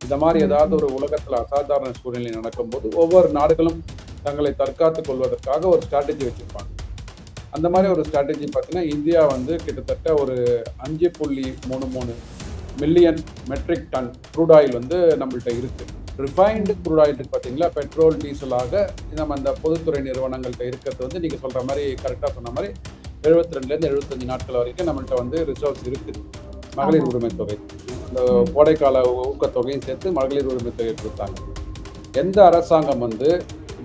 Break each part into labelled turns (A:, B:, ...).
A: இந்த மாதிரி ஏதாவது ஒரு உலகத்தில் அசாதாரண சூழ்நிலை நடக்கும்போது ஒவ்வொரு நாடுகளும் தங்களை தற்காத்துக் கொள்வதற்காக ஒரு ஸ்ட்ராட்டஜி வச்சிருப்பாங்க. அந்த மாதிரி ஒரு ஸ்ட்ராட்டஜி பார்த்தீங்கன்னா இந்தியா வந்து கிட்டத்தட்ட ஒரு 5.33 million metric ton crude oil வந்து நம்மள்ட்ட இருக்கு. ரிஃபைன்டு க்ரூட் ஆயில் இருக்கு பார்த்தீங்களா, பெட்ரோல் டீசலாக நம்ம அந்த பொதுத்துறை நிறுவனங்கள்ட்ட இருக்கிறது வந்து நீங்கள் சொல்கிற மாதிரி கரெக்டாக சொன்ன மாதிரி 72லேருந்து 75 நாட்கள் வரைக்கும் நம்மள்ட்ட வந்து ரிசர்வ்ஸ் இருக்குது. மகளிர் உரிமை தொகை, அந்த கோடைக்கால ஊக்கத்தொகையும் சேர்த்து மகளிர் உரிமை தொகை கொடுத்தாங்க. எந்த அரசாங்கம் வந்து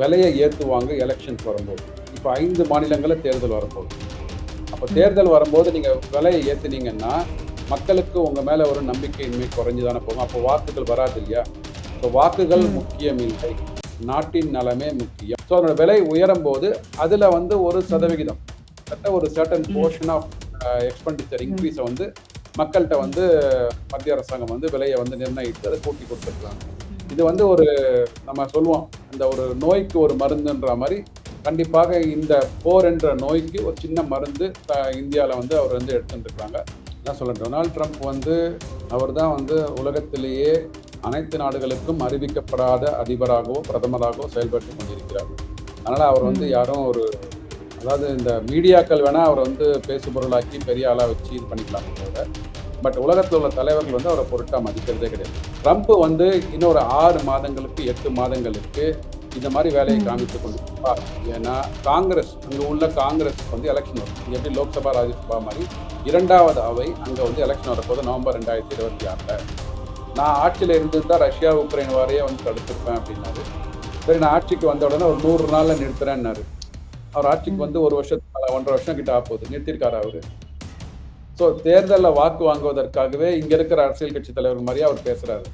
A: விலையை ஏற்றுவாங்க எலெக்ஷன்ஸ் வரும்போது? இப்போ 5 மாநிலங்களில் தேர்தல் வரப்போகுது. அப்போ தேர்தல் வரும்போது நீங்கள் விலையை ஏற்றுனீங்கன்னா மக்களுக்கு உங்கள் மேலே ஒரு நம்பிக்கையின்மை குறைஞ்சி தானே போகும். அப்போ வாக்குகள் வராது இல்லையா? ஸோ வாக்குகள் முக்கியம் இல்லை, நாட்டின் நலமே முக்கியம். ஸோ அதோட விலை உயரும் போது அதில் வந்து ஒரு சதவிகிதம் ஒரு சர்டன் போர்ஷன் ஆஃப் எக்ஸ்பெண்டிச்சர் இன்க்ரீஸை வந்து மக்கள்கிட்ட வந்து மத்திய அரசாங்கம் வந்து விலையை வந்து நிர்ணயித்து அதை கூட்டி கொடுத்துருக்காங்க. இது வந்து ஒரு நம்ம சொல்லுவோம் இந்த ஒரு நோய்க்கு ஒரு மருந்துன்ற மாதிரி கண்டிப்பாக இந்த போர் என்ற நோய்க்கு ஒரு சின்ன மருந்து இந்தியாவில் வந்து அவர் வந்து எடுத்துட்டு இருக்காங்க. தான் சொல்கிறேன், டொனால்ட் ட்ரம்ப் வந்து அவர் தான் வந்து உலகத்திலேயே அனைத்து நாடுகளுக்கும் அறிவிக்கப்படாத அதிபராகவோ பிரதமராகவோ செயல்பட்டு கொண்டிருக்கிறார். அதனால் அவர் வந்து யாரும் ஒரு அதாவது இந்த மீடியாக்கள் வேணால் அவர் வந்து பேசுபொருளாக்கி பெரிய ஆளாக வச்சு இது பண்ணிக்கலாம் தவிர, பட் உலகத்தில் உள்ள தலைவர்கள் வந்து அவரை பொருட்டாக மதிக்கிறதே கிடையாது. ட்ரம்ப் வந்து இன்னொரு 6 மாதங்களுக்கு 8 மாதங்களுக்கு இந்த மாதிரி வேலையை காமித்து கொண்டு இருப்பார். ஏன்னா காங்கிரஸ் அங்கே உள்ள காங்கிரஸ் வந்து எலெக்ஷன் வரும். எப்படி லோக்சபா ராஜ்யசபா மாதிரி 2வது அவை அங்கே வந்து எலெக்ஷன் வரப்போது நவம்பர் 2026. நான் ஆட்சியில் இருந்திருந்தால் ரஷ்யா உக்ரைன் வாரையே வந்து தடுத்திருப்பேன் அப்படின்னாரு. சரி, நான் ஆட்சிக்கு வந்த உடனே ஒரு 100 நாளில் நிறுத்துறேன்னாரு. அவர் ஆட்சிக்கு வந்து 1 வருஷத்துக்கு 1.5 வருஷம் கிட்ட ஆகுது, நிறுத்திருக்காரு அவரு. ஸோ தேர்தலில் வாக்கு வாங்குவதற்காகவே இங்கே இருக்கிற அரசியல் கட்சி தலைவர் மாதிரியே அவர் பேசுகிறாரு.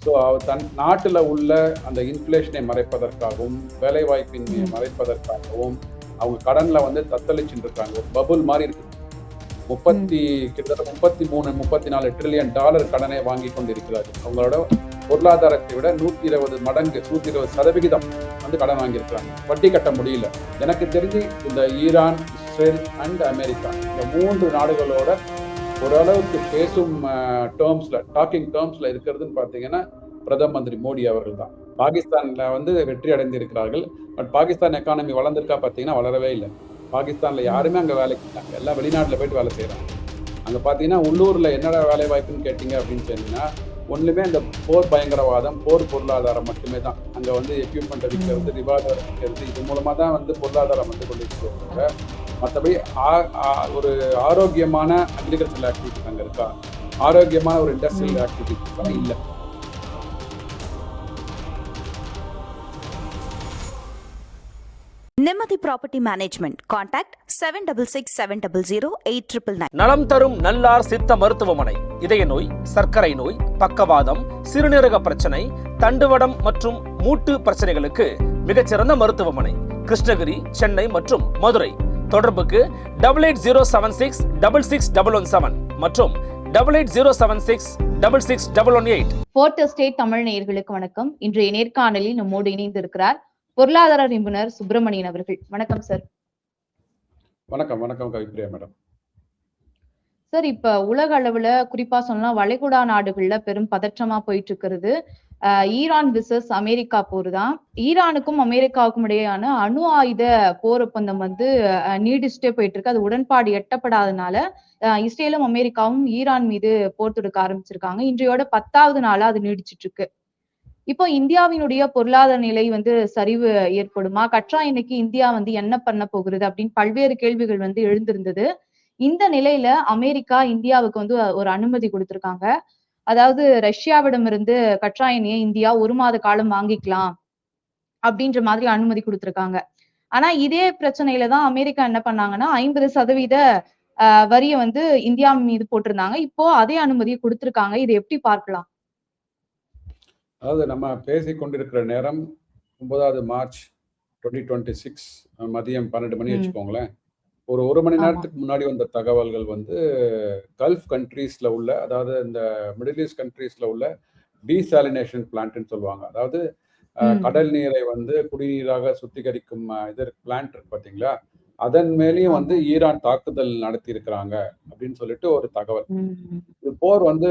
A: ஸோ அவர் தன் நாட்டில் உள்ள அந்த இன்ஃப்ளேஷனை மறைப்பதற்காகவும் வேலைவாய்ப்பின்மையை மறைப்பதற்காகவும் அவங்க கடனில் வந்து தத்தளிச்சுட்டு இருக்காங்க. ஒரு பபுள் மாதிரி இருக்குது. கிட்டத்தட்ட 33-34 ட்ரில்லியன் டாலர் கடனை வாங்கி கொண்டு இருக்கிறார்கள். அவங்களோட பொருளாதாரத்தை விட 120 மடங்கு 120% வந்து கடன் வாங்கியிருக்கிறாங்க. வட்டி கட்ட முடியல. எனக்கு தெரிஞ்சு இந்த ஈரான், இஸ்ரேல் அண்ட் அமெரிக்கா இந்த 3 நாடுகளோட ஓரளவுக்கு பேசும் டாக்கிங் டேர்ம்ஸ்ல இருக்கிறதுன்னு பார்த்தீங்கன்னா பிரதம மந்திரி மோடி அவர்கள் தான். பாகிஸ்தான்ல வந்து வெற்றி அடைந்திருக்கிறார்கள். பட் பாகிஸ்தான் எக்கானமி வளர்ந்துருக்கா பார்த்தீங்கன்னா வளரவே இல்லை. பாகிஸ்தானில் யாருமே அங்கே வேலைக்கு இருக்காங்க, எல்லாம் வெளிநாட்டில் போயிட்டு வேலை செய்கிறாங்க. அங்கே பார்த்தீங்கன்னா உள்ளூரில் என்னடா வேலை வாய்ப்புன்னு கேட்டிங்க அப்படின்னு சொன்னீங்கன்னா ஒன்றுமே இந்த போர் பயங்கரவாதம், போர் பொருளாதாரம் மட்டுமே தான். அங்கே வந்து எக்யூப்மெண்ட் விற்கிறது, ரிவால்வர் விற்கிறது, இது மூலமாக தான் வந்து பொருளாதாரம் வந்து கொண்டு இருக்கிறாங்க. மற்றபடி ஒரு ஆரோக்கியமான அக்ரிகல்ச்சரல் ஆக்டிவிட்டிஸ் அங்கே இருக்கா, ஆரோக்கியமான ஒரு இண்டஸ்ட்ரியல் ஆக்டிவிட்டிஸ் இல்லை.
B: நிம்மதி ப்ராப்பர்ட்டி மேனேஜ்மெண்ட். கான்டாக்ட் 7667008999.
C: நலம் தரும் நல்லார் சித்த மருத்துவமனை. இதய நோய், சர்க்கரை நோய், பக்கவாதம், சிறுநீரக பிரச்சனை, தண்டுவடம் மற்றும் மூட்டு பிரச்சனைகளுக்கு மிகச்சிறந்த மருத்துவமனை. கிருஷ்ணகிரி, சென்னை மற்றும் மதுரை. தொடர்புக்கு 8807666117 மற்றும் 8807666118.
D: ஃபோர்த் எஸ்டேட் தமிழ் நேயர்களுக்கு வணக்கம். இன்றைய நேர்காணலில் நம்மோடு இணைந்திருக்கிறார் பொருளாதார நிபுணர் சுப்பிரமணியன் அவர்கள். வணக்கம் சார்.
A: வணக்கம். வணக்கம் கவிப்ரியா மேடம்.
D: சார், இப்ப உலக அளவுல குறிப்பா சொன்னா வளைகுடா நாடுகள்ல பெரும் பதற்றமா போயிட்டு இருக்கிறது ஈரான் விசஸ் அமெரிக்கா போர் தான். ஈரானுக்கும் அமெரிக்காவுக்கும் இடையேயான அணு ஆயுத போர் ஒப்பந்தம் வந்து நீடிச்சுட்டே போயிட்டு இருக்கு. அது உடன்பாடு எட்டப்படாதனால இஸ்ரேலும் அமெரிக்காவும் ஈரான் மீது போர் தொடுக்க ஆரம்பிச்சிருக்காங்க. இன்றையோட 10வது நாளா அது நீடிச்சிட்டு இருக்கு. இப்போ இந்தியாவினுடைய பொருளாதார நிலை வந்து சரிவு ஏற்படுமா, கச்சா எண்ணெய்க்கு இந்தியா வந்து என்ன பண்ண போகிறது அப்படின்னு பல்வேறு கேள்விகள் வந்து எழுந்திருந்தது. இந்த நிலையில அமெரிக்கா இந்தியாவுக்கு வந்து ஒரு அனுமதி கொடுத்திருக்காங்க. அதாவது ரஷ்யாவிடமிருந்து கச்சா எண்ணெயை இந்தியா 1 மாத காலம் வாங்கிக்கலாம் அப்படின்ற மாதிரி அனுமதி கொடுத்திருக்காங்க. ஆனா இதே பிரச்சனையில தான் அமெரிக்கா என்ன பண்ணாங்கன்னா 50% வரிய வந்து இந்தியா மீது போட்டிருந்தாங்க. இப்போ அதே அனுமதியை கொடுத்திருக்காங்க. இதை எப்படி பார்க்கலாம்?
A: அதாவது நம்ம பேசி கொண்டிருக்கிற நேரம் 9வது மார்ச் 2026 மதியம் 12 மணி வச்சுக்கோங்களேன். ஒரு 1 மணி நேரத்துக்கு முன்னாடி வந்த தகவல்கள் வந்து கல்ஃப் கண்ட்ரீஸ்ல உள்ள, அதாவது இந்த மிடில் ஈஸ்ட் கண்ட்ரீஸ்ல உள்ள டீசாலினேஷன் பிளான்ட்னு சொல்லுவாங்க. அதாவது கடல் நீரை வந்து குடிநீராக சுத்திகரிக்கும் இது பிளான்ட் இருக்கு பார்த்தீங்களா, அதன் மேலேயும் வந்து
D: ஆமா.
A: ஈரான் தாக்குதல் நடத்தி இருக்கிறாங்க அப்படின்னு சொல்லிட்டு ஒரு தகவல்.
D: ம்.
A: இது போர் வந்து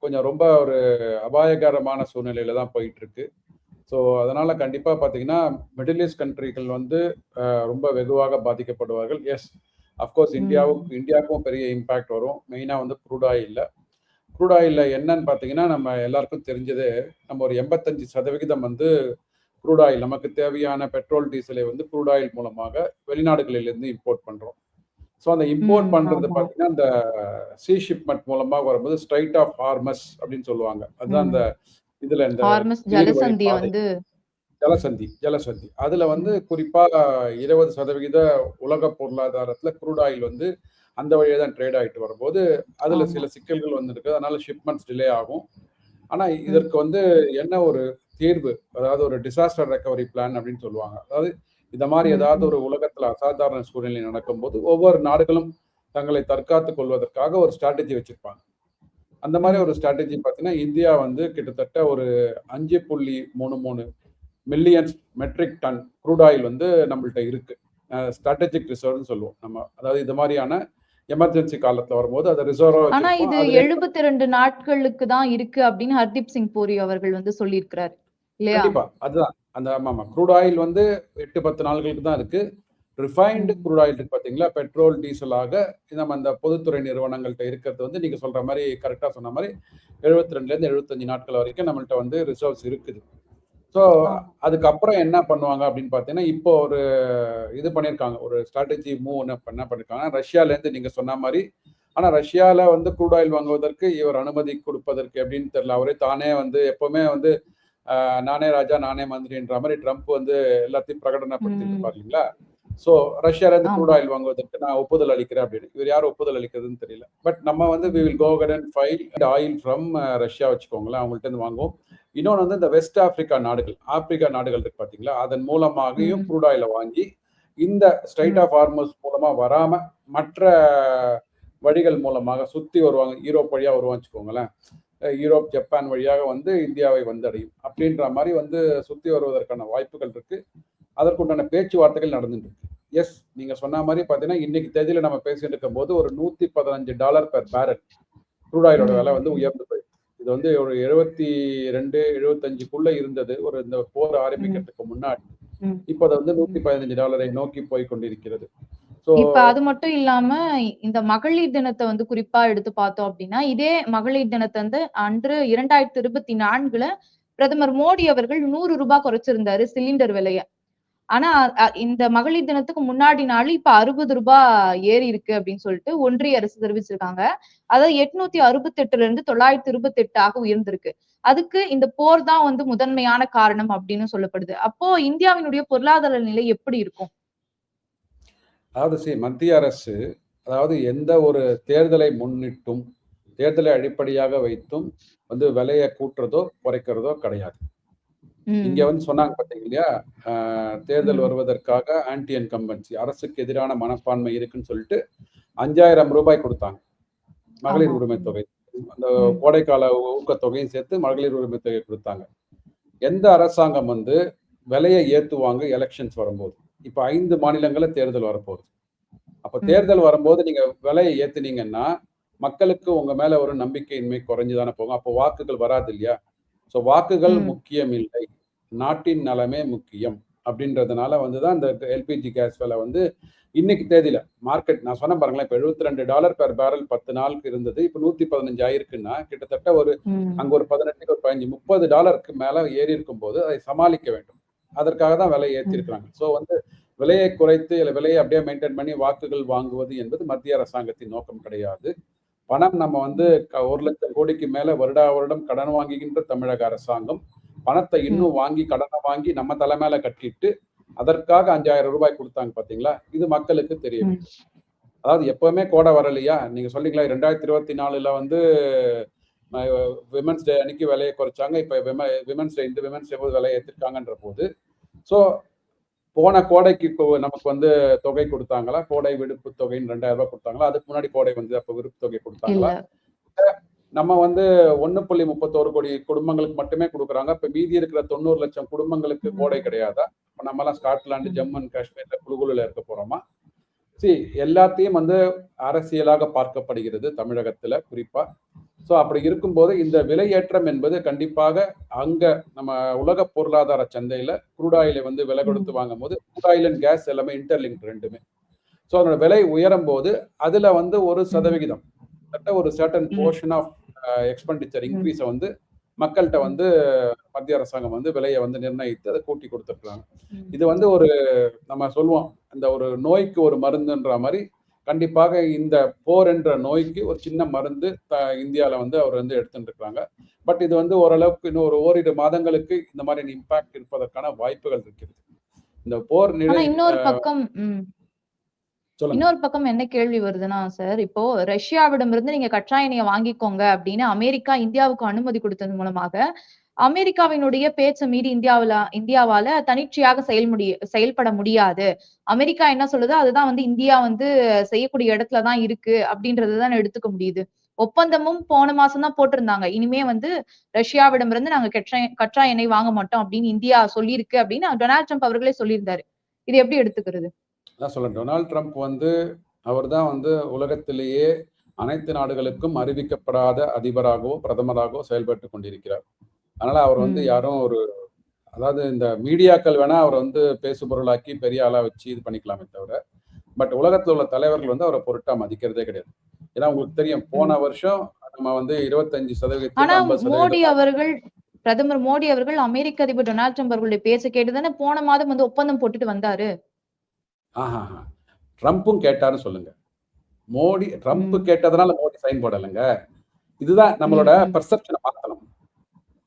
A: கொஞ்சம் ரொம்ப ஒரு அபாயகரமான சூழ்நிலையில தான் போயிட்டு இருக்கு. ஸோ அதனால கண்டிப்பா பார்த்தீங்கன்னா, மிடில் ஈஸ்ட் கண்ட்ரிகள் வந்து ரொம்ப வெகுவாக பாதிக்கப்படுவார்கள். எஸ், அஃப்கோர்ஸ்
D: ம்.
A: இந்தியாவுக்கும் பெரிய இம்பாக்ட் வரும். மெயினா வந்து க்ரூட் ஆயில்ல. க்ரூட் ஆயில்ல என்னன்னு பார்த்தீங்கன்னா, நம்ம எல்லாருக்கும் தெரிஞ்சது, நம்ம ஒரு 85% வந்து க்ரூட் ஆயில் நமக்கு தேவையான பெட்ரோல், டீசலை வந்து க்ரூட் ஆயில் மூலமாக வெளிநாடுகளிலிருந்து இம்போர்ட் பண்றோம். ஸோ அந்த இம்போர்ட்
D: ம்.
A: பண்றது
D: ஆமா.
A: பார்த்தீங்கன்னா, இந்த சீ ஷிப்மெண்ட் மூலமா வரும்போது ஸ்ட்ரைட் ஆஃப் ஹார்மஸ் அப்படின்னு சொல்லுவாங்க. அதுதான் இந்த
D: ம்.
A: இதுல இந்த
D: ஹார்மஸ்
A: நீர்வழி
D: ஜலசந்திய
A: பாதை.
D: வந்து
A: ஜலசந்தி. அதுல வந்து
D: ம்.
A: குறிப்பா 20% உலக பொருளாதாரத்துல க்ரூட் ஆயில் வந்து அந்த வழியா தான் ட்ரேட் ஆயிட்டு வரும்போது, அதுல
D: ஆமா.
A: சில சிக்கல்கள் வந்திருக்கு. அதனால ஷிப்மெண்ட்ஸ் டிலே ஆகும். ஆனா
D: ம்.
A: இதற்கு வந்து என்ன ஒரு தீர்வு? அதாவது ஒரு டிசாஸ்டர் ரெக்கவரி பிளான் அப்படின்னு சொல்லுவாங்க. அதாவது இந்த மாரி
D: ம்.
A: ஏதாவது
D: ம்.
A: ஒரு உலகத்துல அசாதாரண சூழ்நிலை நடக்கும்போது, ஒவ்வொரு நாடுகளும் தங்களை தற்காத்துக் கொள்வதற்காக ஒரு ஸ்ட்ராட்டஜி வச்சிருப்பாங்க. அந்த மாரி
D: ம்.
A: ஒரு ஸ்ட்ராட்டஜி பார்த்தீங்கன்னா, இந்தியா வந்து கிட்டத்தட்ட ஒரு 5.33 million metric ton crude oil வந்து நம்மள்ட்ட இருக்கு. ஸ்ட்ராட்டஜிக் ரிசர்வ்னு சொல்லுவோம் நம்ம. அதாவது இது மாரியான எமர்ஜென்சி காலத்துல வரும்போது அத ரிசர்வா
D: ஆனா
A: வச்சிருப்போம்.
D: இது
A: அதுலேருந்து
D: 72 நாட்களுக்கு தான் இருக்கு அப்படின்னு ஹர்தீப் சிங் பூரி அவர்கள் வந்து சொல்லியிருக்கிறாரு. இல்லையா?
A: கண்டிப்பா. அதுதான். அந்த ஆமாமா. க்ரூட் ஆயில் வந்து 8, 10 நாள்களுக்கு தான் இருக்கு. ரிஃபைன்டு
D: ம்.
A: க்ரூட் ஆயில் இருக்கு பார்த்தீங்களா? பெட்ரோல், டீசலாக நம்ம அந்த பொதுத்துறை நிறுவனங்கள்ட்ட இருக்கிறது வந்து நீங்க சொல்ற மாரி கரெக்ட்டா சொன்ன மாரி 72லேருந்து 75 நாட்கள் வரைக்கும் நம்மள்ட்ட வந்து ரிசர்வ்ஸ் இருக்குது. ஸோ
D: ஆமா.
A: அதுக்கப்புறம் என்ன பண்ணுவாங்க அப்படின்னு பார்த்தீங்கன்னா, இப்போ ஒரு இது பண்ணியிருக்காங்க. ஒரு ஸ்ட்ராட்டஜி மூவ் என்ன பண்ணியிருக்காங்க, ரஷ்யாலேருந்து நீங்க சொன்ன மாரி. ஆனா ரஷ்யால வந்து க்ரூட் ஆயில் வாங்குவதற்கு இவர் அனுமதி குடுப்பதற்கு எப்படின்னு தெரியல. அவரே தானே வந்து எப்பவுமே வந்து நானே ராஜா, நானே மந்திரின்ற மாரி ட்ரம்ப் வந்து எல்லாத்தையும் பிரகடனப்படுத்திட்டு
D: ம்.
A: இருப்பார் இல்லைங்களா? ஸோ ரஷ்யாலேருந்து க்ரூட்
D: ஆமா.
A: ஆயில் வாங்குவதற்கு நான் ஒப்புதல் அளிக்கிறேன் அப்படின்னு. இவர் யார் ஒப்புதல் அளிக்கிறதுன்னு தெரியல. பட் நம்ம வந்து we will
D: hmm.
A: Go ahead and file oil from Russia வச்சுக்கோங்களேன். அவங்கள்ட்ட இருந்து வாங்குவோம். இன்னொன்னு வந்து இந்த வெஸ்ட் ஆப்பிரிக்கா நாடுகள், ஆப்பிரிக்கா நாடுகள் இருக்கு பார்த்தீங்களா? அதன் மூலமாகவும்
D: ம்.
A: க்ரூட் ஆயில வாங்கி, இந்த ஸ்ட்ரெய்ட்
D: ம்.
A: ஆஃப் ஹார்மஸ் மூலமா வராம, மற்ற வழிகள் மூலமாக சுத்தி வருவாங்க. ஈரோப் வழியா வருவான்னு வச்சுக்கோங்களேன். யூரோப், ஜப்பான் வழியாக வந்து இந்தியாவை வந்தடையும். அப்படின்ற மாரி வந்து சுத்தி வருவதற்கான வாய்ப்புகள் இருக்கு. அதற்குண்டான பேச்சுவார்த்தைகள் நடந்துட்டு இருக்கு. எஸ், நீங்க சொன்ன மாரி பார்த்தீங்கன்னா, இன்னைக்கு தேதியில நம்ம பேசிட்டு இருக்கும்போது ஒரு $115 பெர் பேரல் க்ரூட் ஆயிலோட விலை
D: ம்.
A: வந்து
D: ம்.
A: உயர்ந்து போயிருக்கு. இது வந்து ஒரு 72, 75க்குள்ள இருந்தது. ஒரு இந்த போர்
D: ம்.
A: ஆரம்பிக்கிறதுக்கு முன்னாடி.
D: ம்.
A: இப்ப அது வந்து
D: ம்.
A: $115 நோக்கி போய் கொண்டிருக்கிறது. ஸோ
D: இப்ப அது மட்டும் இல்லாம, இந்த மகளிர் தினத்த வந்து குறிப்பா எடுத்து பார்த்தோம் அப்டின்னா, இதே மகளிர் தினத்த வந்து அன்று 2024ல பிரதமர் மோடி அவர்கள் ரூ. 100 குறைச்சிருந்தாரு சிலிண்டர் விலைய. ஆனா இந்த மகளிர் தினத்துக்கு முன்னாடி நாள் இப்ப ரூ. 60 ஏறி இருக்கு அப்டின்னு சொல்லிட்டு ஒன்றிய அரசு தெரிவிச்சிருக்காங்க. அதாவது 868ல இருந்து 928 ஆக உயர்ந்திருக்கு. அதுக்கு இந்த போர் தான் வந்து முதன்மையான காரணம் அப்டின்னு சொல்லப்படுது. அப்போ இந்தியாவினுடைய பொருளாதார நிலை எப்படி இருக்கும்?
A: அதாவது மத்திய அரசு அதாவது எந்த ஒரு தேர்தலை முன்னிட்டும், தேர்தலை அடிப்படையாக வைத்தும் வந்து விலைய கூட்டுறதோ, குறைக்கிறதோ கிடையாது. இங்க
D: ம்.
A: வந்து சொன்னாங்க பார்த்தீங்க இல்லையா? அ தேர்தல்
D: ம்.
A: வருவதற்காக ஆன்டி இன்கம்பன்சி அரசுக்கு எதிரான மனப்பான்மை இருக்குன்னு சொல்லிட்டு ரூ. 5,000 குடுத்தாங்க. மகளிர்
D: ஆமா.
A: உரிமை
D: ம்.
A: தொகை. அந்த
D: ம்.
A: கோடைக்கால ஊக்கத்தொகையும் சேர்த்து மகளிர் உரிமை தொகை குடுத்தாங்க. எந்த அரசாங்கம் வந்து விலைய ஏத்துவாங்க எலக்ஷன்ஸ் வரும்போது? இப்ப 5 மாநிலங்கள்ல தேர்தல் வரப்போகுது. அப்ப
D: ம்.
A: தேர்தல் வரும்போது நீங்க விலைய ஏத்துனீங்கன்னா, மக்களுக்கு உங்க மேல ஒரு நம்பிக்கையின்மை குறைஞ்சு தானே போகும். அப்போ வாக்குகள் வராது இல்லையா? ஸோ வாக்குகள்
D: ம்.
A: முக்கியம் இல்லை. நாட்டின் நலமே முக்கியம். அப்படின்றதுனால வந்து தான் இந்த எல்பிஜி கேஸ் விலை வந்து இன்னைக்கு தேதியில மார்க்கெட் நான் சொன்னேன் பாருங்களேன். இப்ப $72 பெர் பேரல் 10 நாளுக்கு இருந்தது. இப்ப 115 ஆயிருக்குன்னா, கிட்டத்தட்ட ஒரு
D: ம்.
A: அங்க ஒரு 18, ஒரு 15, $30க்கு மேல ஏறி இருக்கும்போது, அதை சமாளிக்க வேண்டும். அதற்காக தான் விலைய
D: ம்.
A: ஏத்தியிருக்கிறாங்க. ஸோ வந்து விலையை குறைத்து, இல்ல விலையை அப்படியே மெயின்டெயின் பண்ணி வாக்குகள் வாங்குவது என்பது மத்திய அரசாங்கத்தின் நோக்கம் கிடையாது. பணம் நம்ம வந்து
D: ம்.
A: 1,00,000 கோடிக்கு மேல வருடா வருடம் கடன் வாங்குகின்ற தமிழக அரசாங்கம், பணத்தை
D: ம்.
A: இன்னும் வாங்கி, கடன வாங்கி நம்ம தலை மேல கட்டிட்டு, அதற்காக ரூ. 5,000 குடுத்தாங்க பார்த்தீங்களா? இது மக்களுக்கு தெரிய
D: ம்.
A: வேண்டும். அதாவது எப்பவுமே கோடை வரலையா? நீங்க சொன்னீங்களா 2024ல வந்து அ விமென்ஸ் டே அன்னைக்கு விலைய குறைச்சாங்க. இப்ப விமென்ஸ் டே இந்த விமென்ஸ் டே போது விலைய ஏத்திருக்காங்கன்ற போது, ஸோ போன கோடைக்கு இப்போ நமக்கு வந்து தொகை குடுத்தாங்களா? கோடை விடுப்பு தொகைன்னு ரூ. 2,000 குடுத்தாங்களா? அதுக்கு முன்னாடி கோடை வந்து அப்ப விடுப்பு தொகை குடுத்தாங்களா?
D: இல்ல.
A: நம்ம வந்து 1.31 கோடி குடும்பங்களுக்கு மட்டுமே குடுக்குறாங்க. இப்ப மீதி இருக்கிற 90 லட்சம் குடும்பங்களுக்கு கோடை
D: ம்.
A: கிடையாதா? இப்ப நம்மலாம் ஸ்காட்லாந்து,
D: ம்.
A: ஜம்மு அண்ட் காஷ்மீர்ல குளுகுலுல இருக்க போறோமா? எல்லாத்தையும் வந்து அரசியலாக பார்க்கப்படுகிறது தமிழகத்துல குறிப்பா. ஸோ அப்படி இருக்கும்போது இந்த விலையேற்றம் என்பது கண்டிப்பாக அங்க நம்ம உலக பொருளாதார சந்தையில க்ரூட் ஆயிலை வந்து விலை கொடுத்து வாங்கும் போது க்ரூட் ஆயில் அண்ட் கேஸ் எல்லாமே இன்டர்லிங்க் ரெண்டுமே. ஸோ அதோட விலை உயரும் போது அதுல வந்து ஒரு சதவிகிதம் ஒரு சர்டன் போர்ஷன் ஆஃப் எக்ஸ்பெண்டிச்சர் இன்க்ரீஸை வந்து மக்கள்கிட்ட வந்து மத்திய அரசாங்கம் வந்து விலையை வந்து நிர்ணயித்து அதை கூட்டி கொடுத்துருக்காங்க. இது வந்து ஒரு நம்ம சொல்லுவோம் இந்த ஒரு நோய்க்கு ஒரு மருந்துன்ற மாதிரி கண்டிப்பாக இந்த போர் என்ற நோய்க்கு ஒரு சின்ன மருந்து இந்தியாவில் வந்து அவர் வந்து எடுத்துட்டு இருக்காங்க. பட் இது வந்து ஓரளவுக்கு இன்னும் ஒரு ஓரிரு மாதங்களுக்கு இந்த மாதிரி இம்பாக்ட் இருப்பதற்கான வாய்ப்புகள் இருக்கிறது. இந்த போர் நிலை
D: இன்னொரு பக்கம் என்ன கேள்வி வருதுன்னா சார், இப்போ ரஷ்யாவிடமிருந்து நீங்க கச்சா எண்ணெயை வாங்கிக்கோங்க அப்படின்னு அமெரிக்கா இந்தியாவுக்கு அனுமதி கொடுத்தது மூலமாக அமெரிக்காவினுடைய பேச்சை மீறி இந்தியாவால தனிச்சையாக செயல்பட முடியாது. அமெரிக்கா என்ன சொல்லுது அதுதான் வந்து இந்தியா வந்து செய்யக்கூடிய இடத்துலதான் இருக்கு அப்படின்றதுதான் எடுத்துக்க முடியுது. ஒப்பந்தமும் போன மாசம் தான் போட்டிருந்தாங்க. இனிமே வந்து ரஷ்யாவிடமிருந்து நாங்க கச்சா எண்ணெய் வாங்க மாட்டோம் அப்படின்னு இந்தியா சொல்லியிருக்கு அப்படின்னு டொனால்ட் ட்ரம்ப் அவர்களே சொல்லியிருந்தாரு. இது எப்படி எடுத்துக்கிறது?
A: டொனால்ட் ட்ரம்ப் வந்து அவர் தான் வந்து உலகத்திலேயே அனைத்து நாடுகளுக்கும் அறிவிக்கப்படாத அதிபராகவோ பிரதமராகவோ செயல்பட்டு கொண்டிருக்கிறார். அதனால அவர் வந்து யாரும் அதாவது இந்த மீடியாக்கள் வேணா அவர் வந்து பேசுபொருளாக்கி பெரிய ஆளா வச்சு இது பண்ணிக்கலாமே தவிர பட் உலகத்தில் உள்ள தலைவர்கள் வந்து அவரை பொருட்டா மதிக்கிறதே கிடையாது. ஏன்னா உங்களுக்கு தெரியும் போன வருஷம் நம்ம வந்து
D: 25% பிரதமர் மோடி அவர்கள் அமெரிக்க அதிபர் டொனால்ட் ட்ரம்ப் அவர்களுடைய பேச கேட்டுதானே போன மாதம் வந்து ஒப்பந்தம் போட்டுட்டு வந்தாரு.
A: ட்ரம்ப்பும் கேட்டாருன்னு சொல்லுங்க. ட்ரம்ப் கேட்டதுனால மோடி சைன் போடலைங்க. இதுதான் நம்மளோட பெர்செப்ஷனை மாத்தணும்.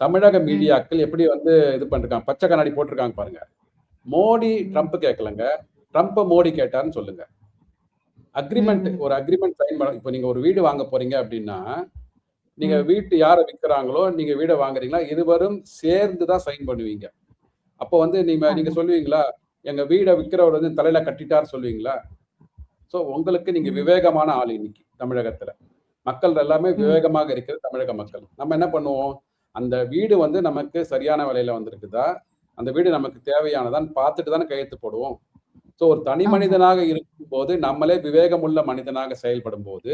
A: தமிழக மீடியாக்கள் எப்படி வந்து இது பண்ணிருக்காங்க, பச்சை கண்ணாடி போட்டிருக்காங்க பாருங்க. மோடி ட்ரம்ப் கேட்கலங்க, ட்ரம்ப் மோடி கேட்டாருன்னு சொல்லுங்க. ஒரு அக்ரிமெண்ட் சைன் பண்ண. இப்போ நீங்க ஒரு வீடு வாங்க போறீங்க அப்படின்னா நீங்க வீட்டு யாரை விற்கிறாங்களோ நீங்க வீடை வாங்குறீங்களா இருவரும் சேர்ந்துதான் சைன் பண்ணுவீங்க. அப்போ வந்து நீங்க சொல்லுவீங்களா எங்க வீடை விற்கிறவர் வந்து தலையில கட்டிட்டார் சொல்லுவீங்களா? ஸோ உங்களுக்கு நீங்க விவேகமான ஆள். இன்னைக்கு தமிழகத்துல மக்கள் எல்லாமே விவேகமாக இருக்கிற தமிழக மக்கள். நம்ம என்ன பண்ணுவோம், அந்த வீடு வந்து நமக்கு சரியான விலையில வந்திருக்குதா, அந்த வீடு நமக்கு தேவையானதான்னு பார்த்துட்டு தானே கையெழுத்து போடுவோம். ஸோ ஒரு தனி மனிதனாக இருக்கும் போது நம்மளே விவேகமுள்ள மனிதனாக செயல்படும் போது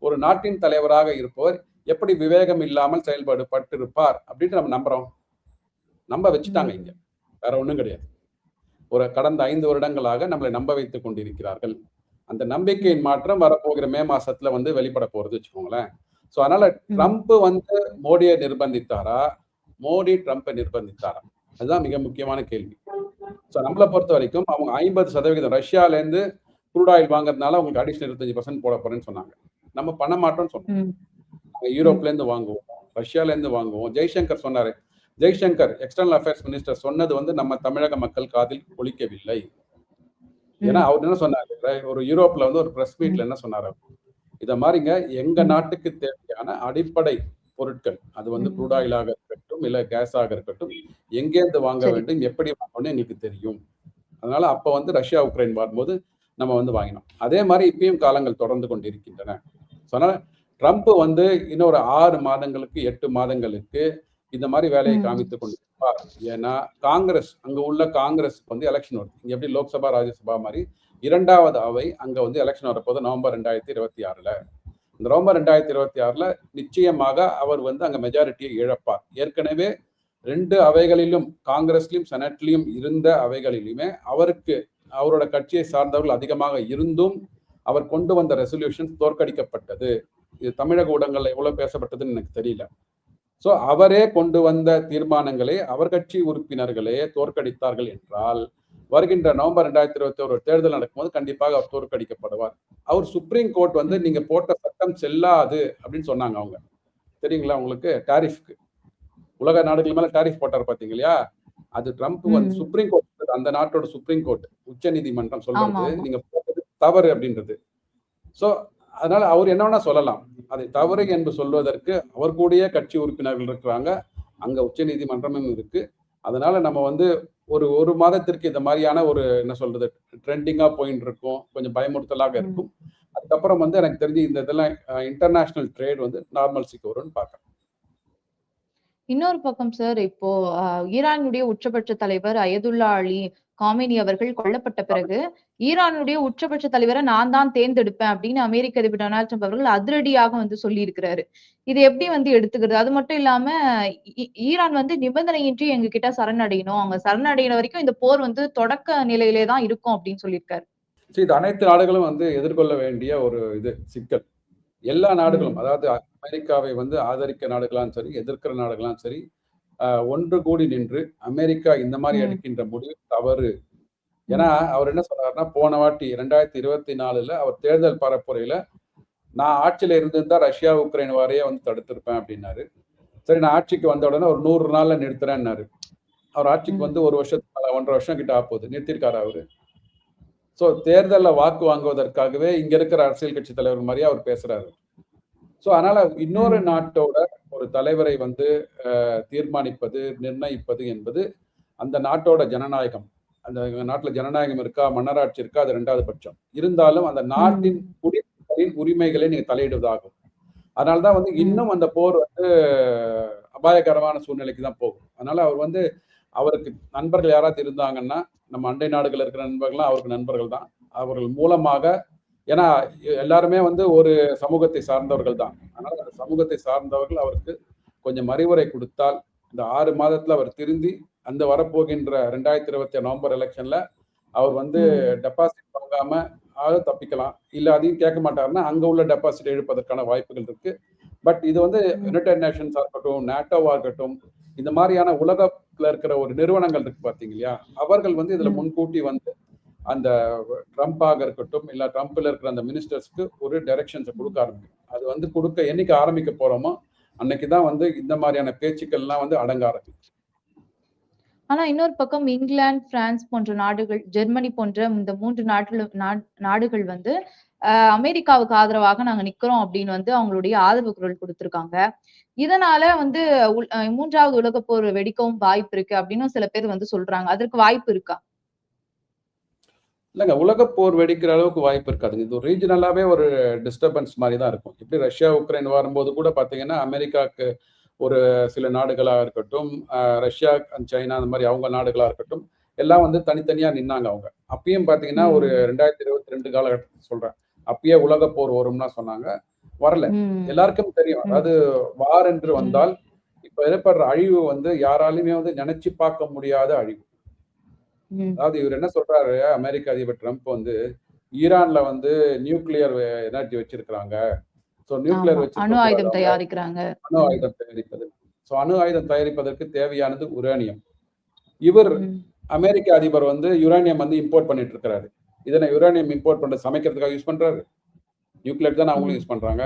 A: ஒரு நாட்டின் தலைவராக இருப்பவர் எப்படி விவேகம் இல்லாமல் செயல்பட்டுருப்பார் அப்படின்ட்டு நம்ம நம்ப வச்சுட்டாங்க. இங்க வேற ஒண்ணும் கிடையாது. ஒரு கடந்த 5 வருடங்களாக நம்மளை நம்ப வைத்துக் கொண்டிருக்கிறார்கள். அந்த நம்பிக்கையின் மாற்றம் வரப்போகிற மே மாசத்துல வந்து வெளிப்பட போறது வச்சுக்கோங்களேன். ஸோ அதனால ட்ரம்ப் வந்து மோடியை நிர்பந்தித்தாரா, மோடி ட்ரம்ப்பை நிர்பந்தித்தாரா? அதுதான் மிக முக்கியமான கேள்வி. ஸோ நம்மளை பொறுத்த வரைக்கும் அவங்க 50% ரஷ்யால இருந்து க்ரூட் ஆயில் வாங்குறதுனால அவங்களுக்கு அடிஷனல் 25% போட போறேன்னு சொன்னாங்க. நம்ம பண்ண மாட்டோம்னு சொன்னோம். யூரோப்ல இருந்து வாங்குவோம், ரஷ்யால இருந்து வாங்குவோம். ஜெய்சங்கர் சொன்னாரு. ஜெய்சங்கர் எக்ஸ்டர்னல் அஃபேர்ஸ் மினிஸ்டர் சொன்னது வந்து நம்ம தமிழக மக்கள் காதில் ஒலிக்கவில்லை. ஏன்னா அவர் என்ன சொன்னாரு, ஒரு யூரோப்ல வந்து ஒரு பிரஸ் மீட்ல என்ன சொன்னாரு, இத மாதிரிங்க எங்க நாட்டுக்கு தேவையான அடிப்படை பொருட்கள், அது வந்து க்ரூட் ஆயிலாக இருக்கட்டும் இல்ல கேஸாக இருக்கட்டும், எங்கேருந்து வாங்க வேண்டும், எப்படி வாங்கணும்னு எங்களுக்கு தெரியும். அதனால அப்ப வந்து ரஷ்யா உக்ரைன் வரும்போது நம்ம வந்து வாங்கினோம். அதே மாதிரி இப்பயும் காலங்கள் தொடர்ந்து கொண்டிருக்கின்றன. அதனால ட்ரம்ப் வந்து இன்னொரு 6 மாதங்களுக்கு 8 மாதங்களுக்கு இந்த மாதிரி வேலையை காமித்துக் கொண்டிருப்பார். ஏன்னா காங்கிரஸ், அங்க உள்ள காங்கிரஸ் வந்து எலெக்ஷன் வருது. இங்க எப்படி லோக்சபா ராஜ்யசபா மாதிரி 2வது அவை அங்க வந்து எலெக்ஷன் வரப்போது நவம்பர் 2026. இந்த நவம்பர் 2026 நிச்சயமாக அவர் வந்து அங்க மெஜாரிட்டியை இழப்பார். ஏற்கனவே 2 அவைகளிலும் காங்கிரஸ்லயும் செனட்லயும் இருந்த அவைகளிலுமே அவரோட கட்சியை சார்ந்தவர்கள் அதிகமாக இருந்தும் அவர் கொண்டு வந்த ரெசல்யூஷன் தோற்கடிக்கப்பட்டது. இது தமிழக ஊடகங்கள்ல எவ்வளவு பேசப்பட்டதுன்னு எனக்கு தெரியல. சோ அவரே கொண்டு வந்த தீர்மானங்களை அவர் கட்சி உறுப்பினர்களே தோற்கடித்தார்கள் என்றால் வருகின்ற நவம்பர் 2021 தேர்தல் நடக்கும்போது கண்டிப்பாக அவர் தோற்கடிக்கப்படுவார். அவர் சுப்ரீம் கோர்ட் வந்து நீங்க போட்ட சட்டம் செல்லாது அப்படின்னு சொன்னாங்க. அவங்க தெரியுங்களா உங்களுக்கு, டாரிஃப்க்கு உலக நாடுகள் மேல டாரிஃப் போட்டார் பாத்தீங்களா, அது ட்ரம்ப் வந்து சுப்ரீம் கோர்ட், அந்த நாட்டோட சுப்ரீம் கோர்ட் உச்ச நீதிமன்றம் சொல்றது நீங்க போட்டது தவறு அப்படின்றது. சோ அதனால அவர் என்ன வேணா சொல்லலாம், அதை தவறு என்று சொல்வதற்கு அவர் கூடிய கட்சி உறுப்பினர்கள் இருக்கிறாங்க, அங்க உச்ச நீதிமன்றமும் இருக்கு. அதனால நம்ம வந்து ஒரு மாதத்திற்கு இந்த மாதிரியான ஒரு என்ன சொல்றது ட்ரெண்டிங்கா போயிட்டு இருக்கும், கொஞ்சம் பயமுறுத்தலாக இருக்கும். அதுக்கப்புறம் வந்து எனக்கு தெரிஞ்சு இந்த இதெல்லாம் இன்டர்நேஷனல் ட்ரேட் வந்து நார்மல்சிக்கு வரும்னு பார்க்கறேன்.
D: இன்னொரு பக்கம் சார், இப்போ ஈரானுடைய உச்சபட்ச தலைவர் அயதுல்லா அலி காமேனி அவர்கள் கொல்லப்பட்ட பிறகு, ஈரானுடைய உச்சபட்ச தலைவரை நான் தான் தேர்ந்தெடுப்பேன் அப்படின்னு அமெரிக்க அதிபர் டொனால்ட் ட்ரம்ப் அவர்கள் அதிரடியாக வந்து சொல்லியிருக்கிறாரு. இது எப்படி வந்து எடுத்துக்கிறது? அது மட்டும் இல்லாம ஈரான் வந்து நிபந்தனையின்றி எங்ககிட்ட சரணடையணும். அவங்க சரணடைகிற வரைக்கும் இந்த போர் வந்து தொடக்க நிலையிலே தான் இருக்கும் அப்படின்னு சொல்லியிருக்காரு.
A: இது அனைத்து நாடுகளும் வந்து எதிர்கொள்ள வேண்டிய ஒரு சிக்கல். எல்லா நாடுகளும்,
D: ம்.
A: அதாவது அமெரிக்காவை வந்து ஆதரிக்க நாடுகளாம் சரி, எதிர்க்கிற நாடுகளாம் சரி, ஒன்று கூடி நின்று அமெரிக்கா இந்த மாதிரி
D: ம்.
A: எடுக்கின்ற முடிவு தவறு. ஏன்னா
D: ம்.
A: அவர் என்ன சொன்னாருன்னா, போன வாட்டி 2024ல அவர் தேர்தல் பரப்புரையில நான் ஆட்சியில இருந்திருந்தா ரஷ்யா உக்ரைன் வாரையே வந்து தடுத்திருப்பேன் அப்படின்னாரு. சரி, நான் ஆட்சிக்கு வந்த உடனே ஒரு 100 நாள்ல நிறுத்துறேன்னாரு. அவர் ஆட்சிக்கு
D: ம்.
A: வந்து 1 வருஷத்துக்கு மேல 1.5 வருஷம் கிட்ட ஆகப்போகுது. நிறுத்திருக்காரா அவரு? சோ தேர்தல்ல வாக்கு வாங்குவதற்காகவே இங்க இருக்கிற அரசியல் கட்சி தலைவர் மாதிரியே அவர் பேசுறாரு. சோ அதனால இன்னொரு
D: ம்.
A: நாட்டோட ஒரு தலைவரை வந்து தீர்மானிப்பது, நிர்ணயிப்பது என்பது அந்த நாட்டோட ஜனநாயகம். அந்த நாட்டுல ஜனநாயகம் இருக்கா, மன்னராட்சி இருக்கா, அது 2வது பட்சம். இருந்தாலும் அந்த நாட்டின்
D: ம்.
A: குடிமக்களின் உரிமைகளை நீங்க தலையிடுவதாகும். அதனால தான் வந்து
D: ம்.
A: இன்னும் அந்த போர் வந்து அபாயகரமான சூழ்நிலைக்கு தான் போகும். அதனால அவர் வந்து அவருக்கு நண்பர்கள் யாராவது இருந்தாங்கன்னா, நம்ம அண்டை நாடுகள் இருக்கிற நண்பர்கள்லாம் அவருக்கு நண்பர்கள் தான். அவர்கள் மூலமாக, ஏன்னா எல்லாருமே வந்து ஒரு சமூகத்தை சார்ந்தவர்கள் தான். அதனால அந்த சமூகத்தை சார்ந்தவர்கள் அவருக்கு கொஞ்சம் அறிவுரை கொடுத்தால், இந்த 6 மாதத்துல அவர் திருந்தி அந்த வரப்போகின்ற 2026 நவம்பர் எலெக்ஷன்ல அவர் வந்து
D: ம்.
A: டெபாசிட் வாங்காம தப்பிக்கலாம். இல்ல அதையும் கேட்க மாட்டாருன்னா, அங்க உள்ள டெபாசிட் இழப்பதற்கான வாய்ப்புகள் இருக்கு. பட் இது வந்து
D: ம்.
A: யுனைடெட் நேஷன்ஸா இருக்கட்டும், நேட்டோவா இருக்கட்டும், இந்த மாதிரியான உலகத்துல இருக்கிற ஒரு நிறுவனங்கள் இருக்கு பார்த்தீங்க இல்லையா? அவர்கள் வந்து இதுல
D: ம்.
A: முன்கூட்டி வந்து அந்த ட்ரம்ப்பாக இருக்கட்டும், இல்ல ட்ரம்ப்ல இருக்கிற அந்த மினிஸ்டர்ஸ்க்கு ஒரு டைரக்ஷன்ஸ குடுக்க ஆரம்பிக்கும். அது வந்து குடுக்க என்னைக்கு ஆரம்பிக்க போறோமோ, அன்னைக்கு தான் வந்து இந்த மாதிரியான பேச்சுக்கள்லாம் வந்து அடங்க ஆரம்பிக்கும்.
D: ஆனா இன்னொரு பக்கம் இங்கிலாந்து, பிரான்ஸ் போன்ற நாடுகள், ஜெர்மனி போன்ற இந்த 3 நாடுகள் வந்து அமெரிக்காவுக்கு ஆதரவாக நாங்க நிக்கிறோம் அப்படின்னு வந்து அவங்களுடைய ஆதரவு குரல் குடுத்திருக்காங்க. இதனால வந்து 3வது உலகப் போர் வெடிக்கவும் வாய்ப்பு இருக்கு அப்படின்னு சில பேர் வந்து சொல்றாங்க. அதற்கு வாய்ப்பு இருக்கா?
A: இல்லங்க, உலகப் போர் வெடிக்கிற அளவுக்கு வாய்ப்பு இருக்காதுங்க. இது ஒரு ரீஜினலாவே ஒரு டிஸ்டர்பன்ஸ் மாரி தான் இருக்கும். எப்படி ரஷ்யா, உக்ரைன் வரும்போது கூட பார்த்தீங்கன்னா, அமெரிக்காக்கு ஒரு சில நாடுகளா இருக்கட்டும், ரஷ்யா, சைனா அந்த மாரி அவங்க நாடுகளா இருக்கட்டும், எல்லாம் வந்து தனித்தனியா நின்னாங்க அவங்க. அப்பயும் பார்த்தீங்கன்னா, ஒரு
D: ம்.
A: 2022 காலகட்டத்துல சொல்றேன். அப்பயே உலகப் போர் வரும்லாம் சொன்னாங்க. வரல.
D: ம்.
A: எல்லாருக்கும் தெரியும்.
D: ம்.
A: அதாவது வார் என்று
D: ம்.
A: வந்தால், இப்ப ஏற்படுற அழிவு வந்து யாராலுமே வந்து நெனச்சு பார்க்க முடியாத அழிவு.
D: ம்.
A: அதாவது இவர் என்ன சொல்றாரு, அமெரிக்க அதிபர் ட்ரம்ப் வந்து, ஈரான்ல வந்து நியூக்ளியர் எனர்ஜி வச்சிருக்கிறாங்க. சோ நியூக்ளியர்
D: ஆமா.
A: வச்சிருக்க
D: அணு
A: கூடாது
D: ஆயுதம்
A: அவங்க.
D: தயாரிக்கிறாங்க.
A: அணு
D: ம்.
A: ஆயுதம் தயாரிப்பது. சோ அணு ஆயுதம் தயாரிப்பதற்கு தேவையானது உரேனியம். இவர்
D: ம்.
A: அமெரிக்க அதிபர் வந்து யுரேனியம் வந்து இம்போர்ட் பண்ணிட்டு இருக்கிறாரு. இதனை யுரேனியம் இம்போர்ட் பண்றது சமைக்கிறதுக்காக யூஸ் பண்றாரு. நியூக்ளியர் தானே அவங்களும்
D: ம்.
A: யூஸ் பண்றாங்க.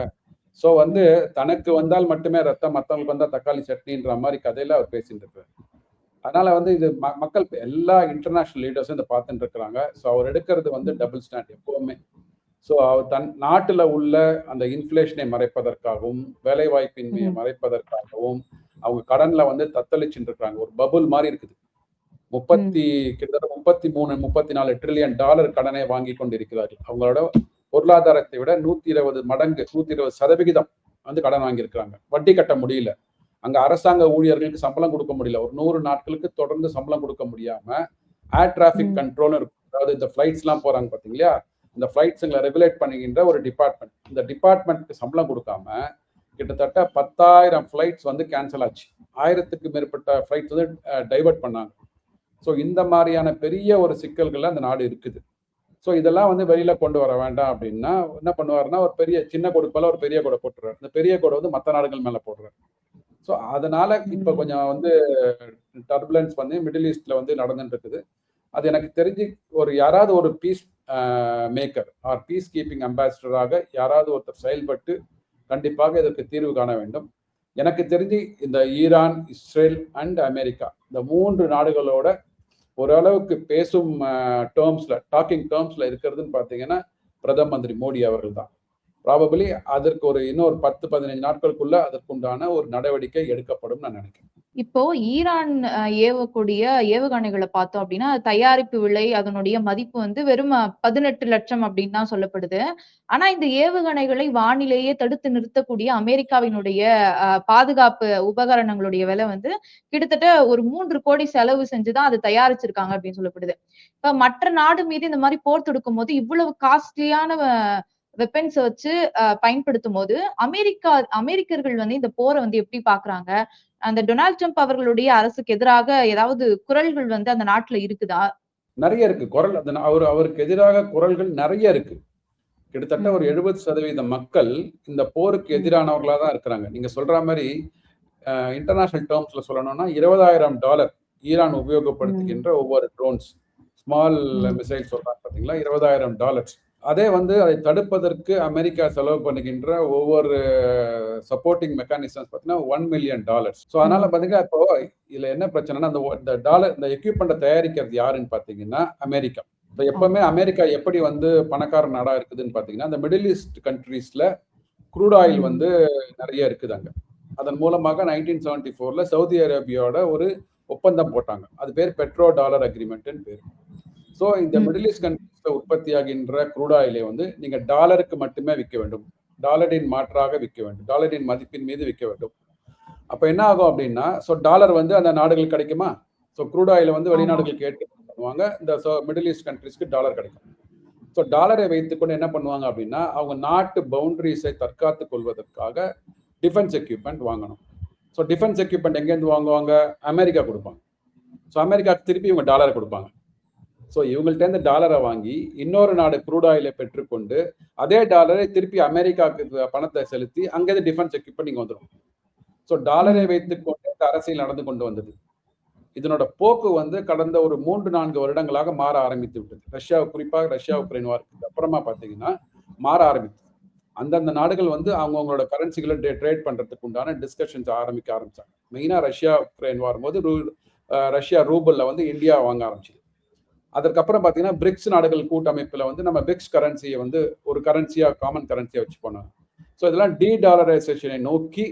A: சோ வந்து
D: ம்.
A: தனக்கு வந்தால் மட்டுமே ரத்தம், மத்தவங்களுக்கு வந்தா தக்காளி சட்னின்ற மாரி கதையில அவர் பேசிட்டு இருக்காரு. அதனால வந்து இது மக்கள் எல்லா இன்டர்நேஷனல் லீடர்ஸும் இத பார்த்துட்டு இருக்கிறாங்க. சோ அவர் எடுக்கிறது வந்து
D: ம்.
A: டபுள் ஸ்டாண்ட் எப்பவுமே. சோ அவர் தன் நாட்டுல உள்ள அந்த இன்ஃப்ளேஷனை மறைப்பதற்காகவும், வேலைவாய்ப்பின்மையை
D: ம்.
A: மறைப்பதற்காகவும், அவங்க கடன்ல வந்து தத்தளிச்சுட்டு இருக்காங்க. ஒரு பபுள் மாரி இருக்குது.
D: ம்.
A: கிட்டத்தட்ட 33, 34 டிரில்லியன் டாலர் கடனை வாங்கிக் கொண்டிருக்கிறார்கள். அவங்களோட பொருளாதாரத்தை விட 120 மடங்கு, 120% வந்து கடன் வாங்கியிருக்கிறாங்க. வட்டி கட்ட முடியல. அங்க அரசாங்க ஊழியர்களுக்கு சம்பளம் குடுக்க முடியல. ஒரு 100 நாட்களுக்கு தொடர்ந்து சம்பளம் குடுக்க முடியாம, ஏர் டிராபிக்
D: ம்.
A: கண்ட்ரோல்னு இருக்கும். அதாவது இந்த ஃபிளைட்ஸ்லாம் போறாங்க பார்த்தீங்களா? இந்த ஃபிளைட்ஸ்ங்கள ரெகுலேட் பண்ணுகின்ற ஒரு டிபார்ட்மெண்ட். இந்த டிபார்ட்மெண்ட்க்கு சம்பளம் குடுக்காம, கிட்டத்தட்ட 10,000 ஃபிளைட்ஸ் வந்து கேன்சல் ஆச்சு. 1000க்கு மேற்பட்ட ஃபிளைட்ஸ் வந்து டைவர்ட் பண்ணாங்க. சோ இந்த மாரியான பெரிய ஒரு சிக்கல்கள்ல அந்த நாடு இருக்குது. சோ இதெல்லாம் வந்து வெளியில கொண்டு வர வேண்டாம் அப்படின்னா, என்ன பண்ணுவாருன்னா, ஒரு சின்ன கோடுக்கு பதிலா ஒரு பெரிய கோட போட்டுருவாரு. இந்த பெரிய கோட வந்து மத்த நாடுகள் மேல போடுறாரு. சோ அதனால இப்ப
D: ம்.
A: கொஞ்சம் வந்து டர்புலன்ஸ் வந்து மிடில் ஈஸ்ட்ல வந்து நடந்துட்டு இருக்குது. அது எனக்கு தெரிஞ்சு யாராவது ஒரு peacemaker or peacekeeping அம்பாசிடராக யாராவது ஒருத்தர் செயல்பட்டு கண்டிப்பாக இதற்கு தீர்வு காண வேண்டும். எனக்கு தெரிஞ்சு இந்த ஈரான், இஸ்ரேல் அண்ட் அமெரிக்கா இந்த 3 நாடுகளோட ஓரளவுக்கு பேசும் டாக்கிங் டேர்ம்ஸ்ல இருக்கிறதுன்னு பார்த்தீங்கன்னா, பிரதம மந்திரி மோடி அவர்கள் தான். ப்ராபபிலி அதற்கு இன்னொரு 10, 15 நாட்களுக்குள்ள அதற்குண்டான ஒரு நடவடிக்கை எடுக்கப்படும் நான் நினைக்கிறேன்.
D: இப்போ ஈரான் ஏவக்கூடிய ஏவுகணைகள பார்த்தோம் அப்படின்னா, தயாரிப்பு விலை, அதனுடைய மதிப்பு வந்து வெறும் 18 லட்சம் அப்படின்னு தான் சொல்லப்படுது. ஆனா இந்த ஏவுகணைகளை வானிலேயே தடுத்து நிறுத்தக்கூடிய அமெரிக்காவினுடைய பாதுகாப்பு உபகரணங்களுடைய விலை வந்து கிட்டத்தட்ட ஒரு 3 கோடி செலவு செஞ்சு தான் அத தயாரிச்சிருக்காங்க அப்படின்னு சொல்லப்படுது. இப்ப மற்ற நாடு மீது இந்த மாரி போர் தொடுக்கும்போது, இவ்வளவு காஸ்ட்லியான வெப்பன்ஸ வச்சு பயன்படுத்தும்போது, அமெரிக்கர்கள் வந்து இந்த போர வந்து எப்படி பார்க்குறாங்க? அந்த டொனால்ட் ட்ரம்ப் அவர்களுடைய அரசுக்கு எதிராக ஏதாவது குரல்கள் வந்து அந்த நாட்டுல இருக்குதா?
A: நெறைய இருக்கு. குரல் அவருக்கு எதிராக குரல்கள் நெறைய இருக்கு. கிட்டத்தட்ட ஒரு
D: ம்.
A: 70% மக்கள் இந்த போருக்கு
D: ம்.
A: எதிரானவர்களா தான் இருக்கிறாங்க. நீங்க சொல்ற மாரி இன்டர்நேஷனல் டெர்ம்ஸ்ல சொல்லணும்னா $20,000 ஈரான்
D: ம்.
A: உபயோகப்படுத்துகின்ற ஒவ்வொரு ட்ரோன்ஸ், ஸ்மால்
D: ம்.
A: மிசைல் சொல்றாங்க பார்த்தீங்களா? $20,000. அதே வந்து அதை தடுப்பதற்கு அமெரிக்கா செலவு பண்ணுகின்ற ஒவ்வொரு சப்போர்ட்டிங் மெக்கானிசம்ஸ் பார்த்தீங்கன்னா $1 மில்லியன். ஸோ அதனால
D: ம்.
A: பார்த்தீங்கன்னா, இப்போ இதுல என்ன பிரச்சனைன்னா, இந்த எக்யூப்மெண்ட்ட தயாரிக்கிறது யாருன்னு பார்த்தீங்கன்னா, அமெரிக்கா. இப்ப எப்பவுமே
D: ஆமா.
A: அமெரிக்கா எப்படி வந்து பணக்கார நாடா இருக்குதுன்னு பார்த்தீங்கன்னா, இந்த மிடில் ஈஸ்ட் கண்ட்ரீஸ்ல க்ரூட் ஆயில்
D: ம்.
A: வந்து நெறைய இருக்குது அங்க. அதன் மூலமாக 1974ல சவுதி அரேபியாவோட ஒரு ஒப்பந்தம் போட்டாங்க. அது பேர் பெட்ரோ டாலர் அக்ரிமெண்ட்ன்னு பேரு. ஸோ இந்த
D: ம்.
A: மிடில் ஈஸ்ட் கண்ட்ரீஸ்ல உற்பத்தியாகின்ற க்ரூட் ஆயிலை வந்து நீங்க டாலருக்கு மட்டுமே விக்க வேண்டும். டாலரின் மாற்றாக விக்க வேண்டும். டாலரின் மதிப்பின் மீது விக்க வேண்டும். அப்ப என்ன ஆகும் அப்படின்னா, டாலர் வந்து அந்த நாடுகளுக்கு கிடைக்குமா? க்ரூட் ஆயில வந்து
D: ஆமா.
A: வெளிநாடுகளுக்கு ஏற்றுமதி பண்ணுவாங்க. இந்த மிடில் ஈஸ்ட் கண்ட்ரீஸ்க்கு டாலர் கிடைக்கும். டாலரை வைத்துக்கொண்டு என்ன பண்ணுவாங்க அப்படின்னா, அவங்க நாட்டு பவுண்டரிஸை தற்காத்துக் கொள்வதற்காக டிஃபென்ஸ் எக்யூப்மெண்ட் வாங்கணும். டிஃபென்ஸ் எக்யூப்மெண்ட் எங்கேருந்து வாங்குவாங்க? அமெரிக்கா கொடுப்பாங்க. அமெரிக்காக்கு திருப்பி இவங்க டாலரை கொடுப்பாங்க. இவங்கள்ட்ட இருந்து டாலரை வாங்கி இன்னொரு நாடு க்ரூட் ஆயிலை பெற்றுக்கொண்டு அதே டாலரை திருப்பி அமெரிக்காவுக்கு பணத்தை செலுத்தி அங்கேருந்து டிஃபென்ஸ் எக்யூப்மெண்ட் இங்க வந்துடும். டாலரை
D: ம்.
A: வைத்துக்கொண்டு இந்த அரசியல் நடந்து கொண்டு வந்தது. இதனோட போக்கு வந்து கடந்த ஒரு 3-4 வருடங்களாக மாற ஆரம்பித்து விட்டது. குறிப்பாக ரஷ்யா
D: ம்.
A: உக்ரைன் வாருக்கு அப்புறமா பார்த்தீங்கன்னா மாற ஆரம்பித்தது. அந்தந்த நாடுகள் வந்து அவங்களோட கரன்சிகளை ட்ரேட் பண்றதுக்கு உண்டான டிஸ்கஷன்ஸ் ஆரம்பிச்சாங்க. மெயினா ரஷ்யா உக்ரைன் வரும்போது ரஷ்யா ரூபல்ல வந்து இந்தியா வாங்க ஆரம்பிச்சது. அதற்கப்புறம் பார்த்தீங்கன்னா பிரிக்ஸ் நாடுகள் கூட்டமைப்புல வந்து நம்ம பிரிக்ஸ் கரன்சியை வந்து ஒரு கரன்சியா காமன் கரன்சியா வச்சு போனோம். இதெல்லாம் டாலரைசேஷனை நோக்கி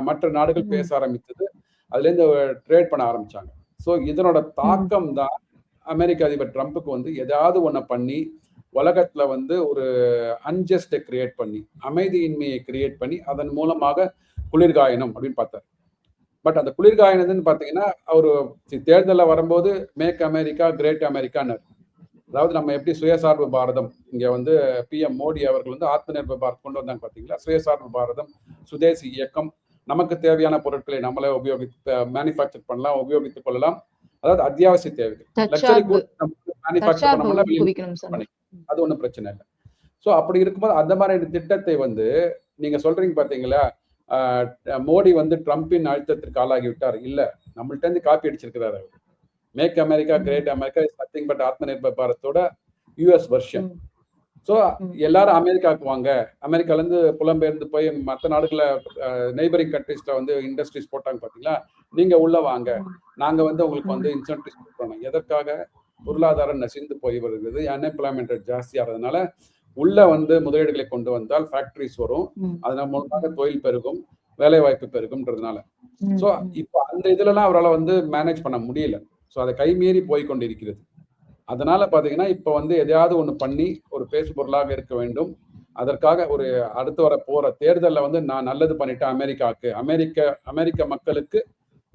A: மற்ற நாடுகள் பேச
D: ம்.
A: ஆரம்பித்தது. அதுலேருந்து ட்ரேட் பண்ண ஆரம்பிச்சாங்க. இதனோட
D: ம்.
A: தாக்கம் தான் அமெரிக்க அதிபர் ட்ரம்ப்புக்கு வந்து ஏதாவது ஒண்ண பண்ணி உலகத்துல வந்து ஒரு அன்ஜஸ்டை கிரியேட் பண்ணி, அமைதியின்மையை கிரியேட் பண்ணி அதன் மூலமாக குளிர்காயணும் அப்படின்னு பார்த்தார். பட் அந்த குளிர்காயினதுன்னு பார்த்தீங்கன்னா, அவரு தேர்தலில் வரும்போது மேக் அமெரிக்கா கிரேட் அமெரிக்கான்னாரு. அதாவது நம்ம எப்படி சுயசார்பு பாரதம், இங்க வந்து PM மோடி அவர்கள் வந்து ஆத்ம நிர்பர் பாரத் கொண்டு வந்தாங்க பார்த்தீங்களா? சுயசார்பு பாரதம், சுதேசி இயக்கம், நமக்கு தேவையான பொருட்களை நம்மளே மேனுஃபேக்சர் பண்ணலாம், உபயோகித்துக் கொள்ளலாம். அதாவது அத்தியாவசிய தேவைகள். லக்ஸரி
D: தற்சார்பு
A: கூட்ஸ் மேனுஃபேக்சர் பண்ண முடியல, வெளியில
D: குவிக்கணும் சார்.
A: பண்ணிக்கலாம். அது ஒண்ணும் பிரச்சனை இல்ல. அப்படி இருக்கும்போது அந்த மாதிரி திட்டத்தை வந்து நீங்க சொல்றீங்க பாத்தீங்களா, மோடி வந்து ட்ரம்பின் அழுத்தத்திற்கு ஆளாகி விட்டார். இல்ல, நம்மள்ட்ட இருந்து காப்பி அடிச்சிருக்கிறாரு அவர். Make America great America is nothing but Atma Nirbhar பாரத்தோட US version. எல்லாரும் அமெரிக்காவுக்கு வாங்க, அமெரிக்கால இருந்து புலம்பெயர்ந்து போய் மற்ற நாடுகளை நெய்பரிங் கண்ட்ரீஸ்ல வந்து இண்டஸ்ட்ரீஸ் போட்டாங்க பாத்தீங்களா, நீங்க உள்ள வாங்க, நாங்க வந்து உங்களுக்கு வந்து இன்சென்டிவ்ஸ் கொடுக்கணும். எதற்காக? பொருளாதாரம் நசிந்து போய் வருகிறது, அன்எம்ப்ளாய்மெண்ட் ஜாஸ்தி ஆகிறதுனால உள்ள வந்து முதலீடுகளை கொண்டு வந்தால் ஃபேக்டரிஸ் வரும், அதன் மூலமாக தொழில் பெருகும், வேலை வாய்ப்பு பெருகும்ன்றதுனால. இப்போ அந்த இதுலலாம் அவரால் வந்து மேனேஜ் பண்ண முடியல. அதை கைமீறி போய் கொண்டிருக்கிறது. அதனால பாத்தீங்கன்னா இப்ப வந்து எதையாவது ஒண்ணு பண்ணி ஒரு பேசு பொருளாக இருக்க வேண்டும். அதற்காக ஒரு அடுத்து வர போற தேர்தலில் வந்து நான் நல்லது பண்ணிட்டேன் அமெரிக்காவுக்கு, அமெரிக்க மக்களுக்கு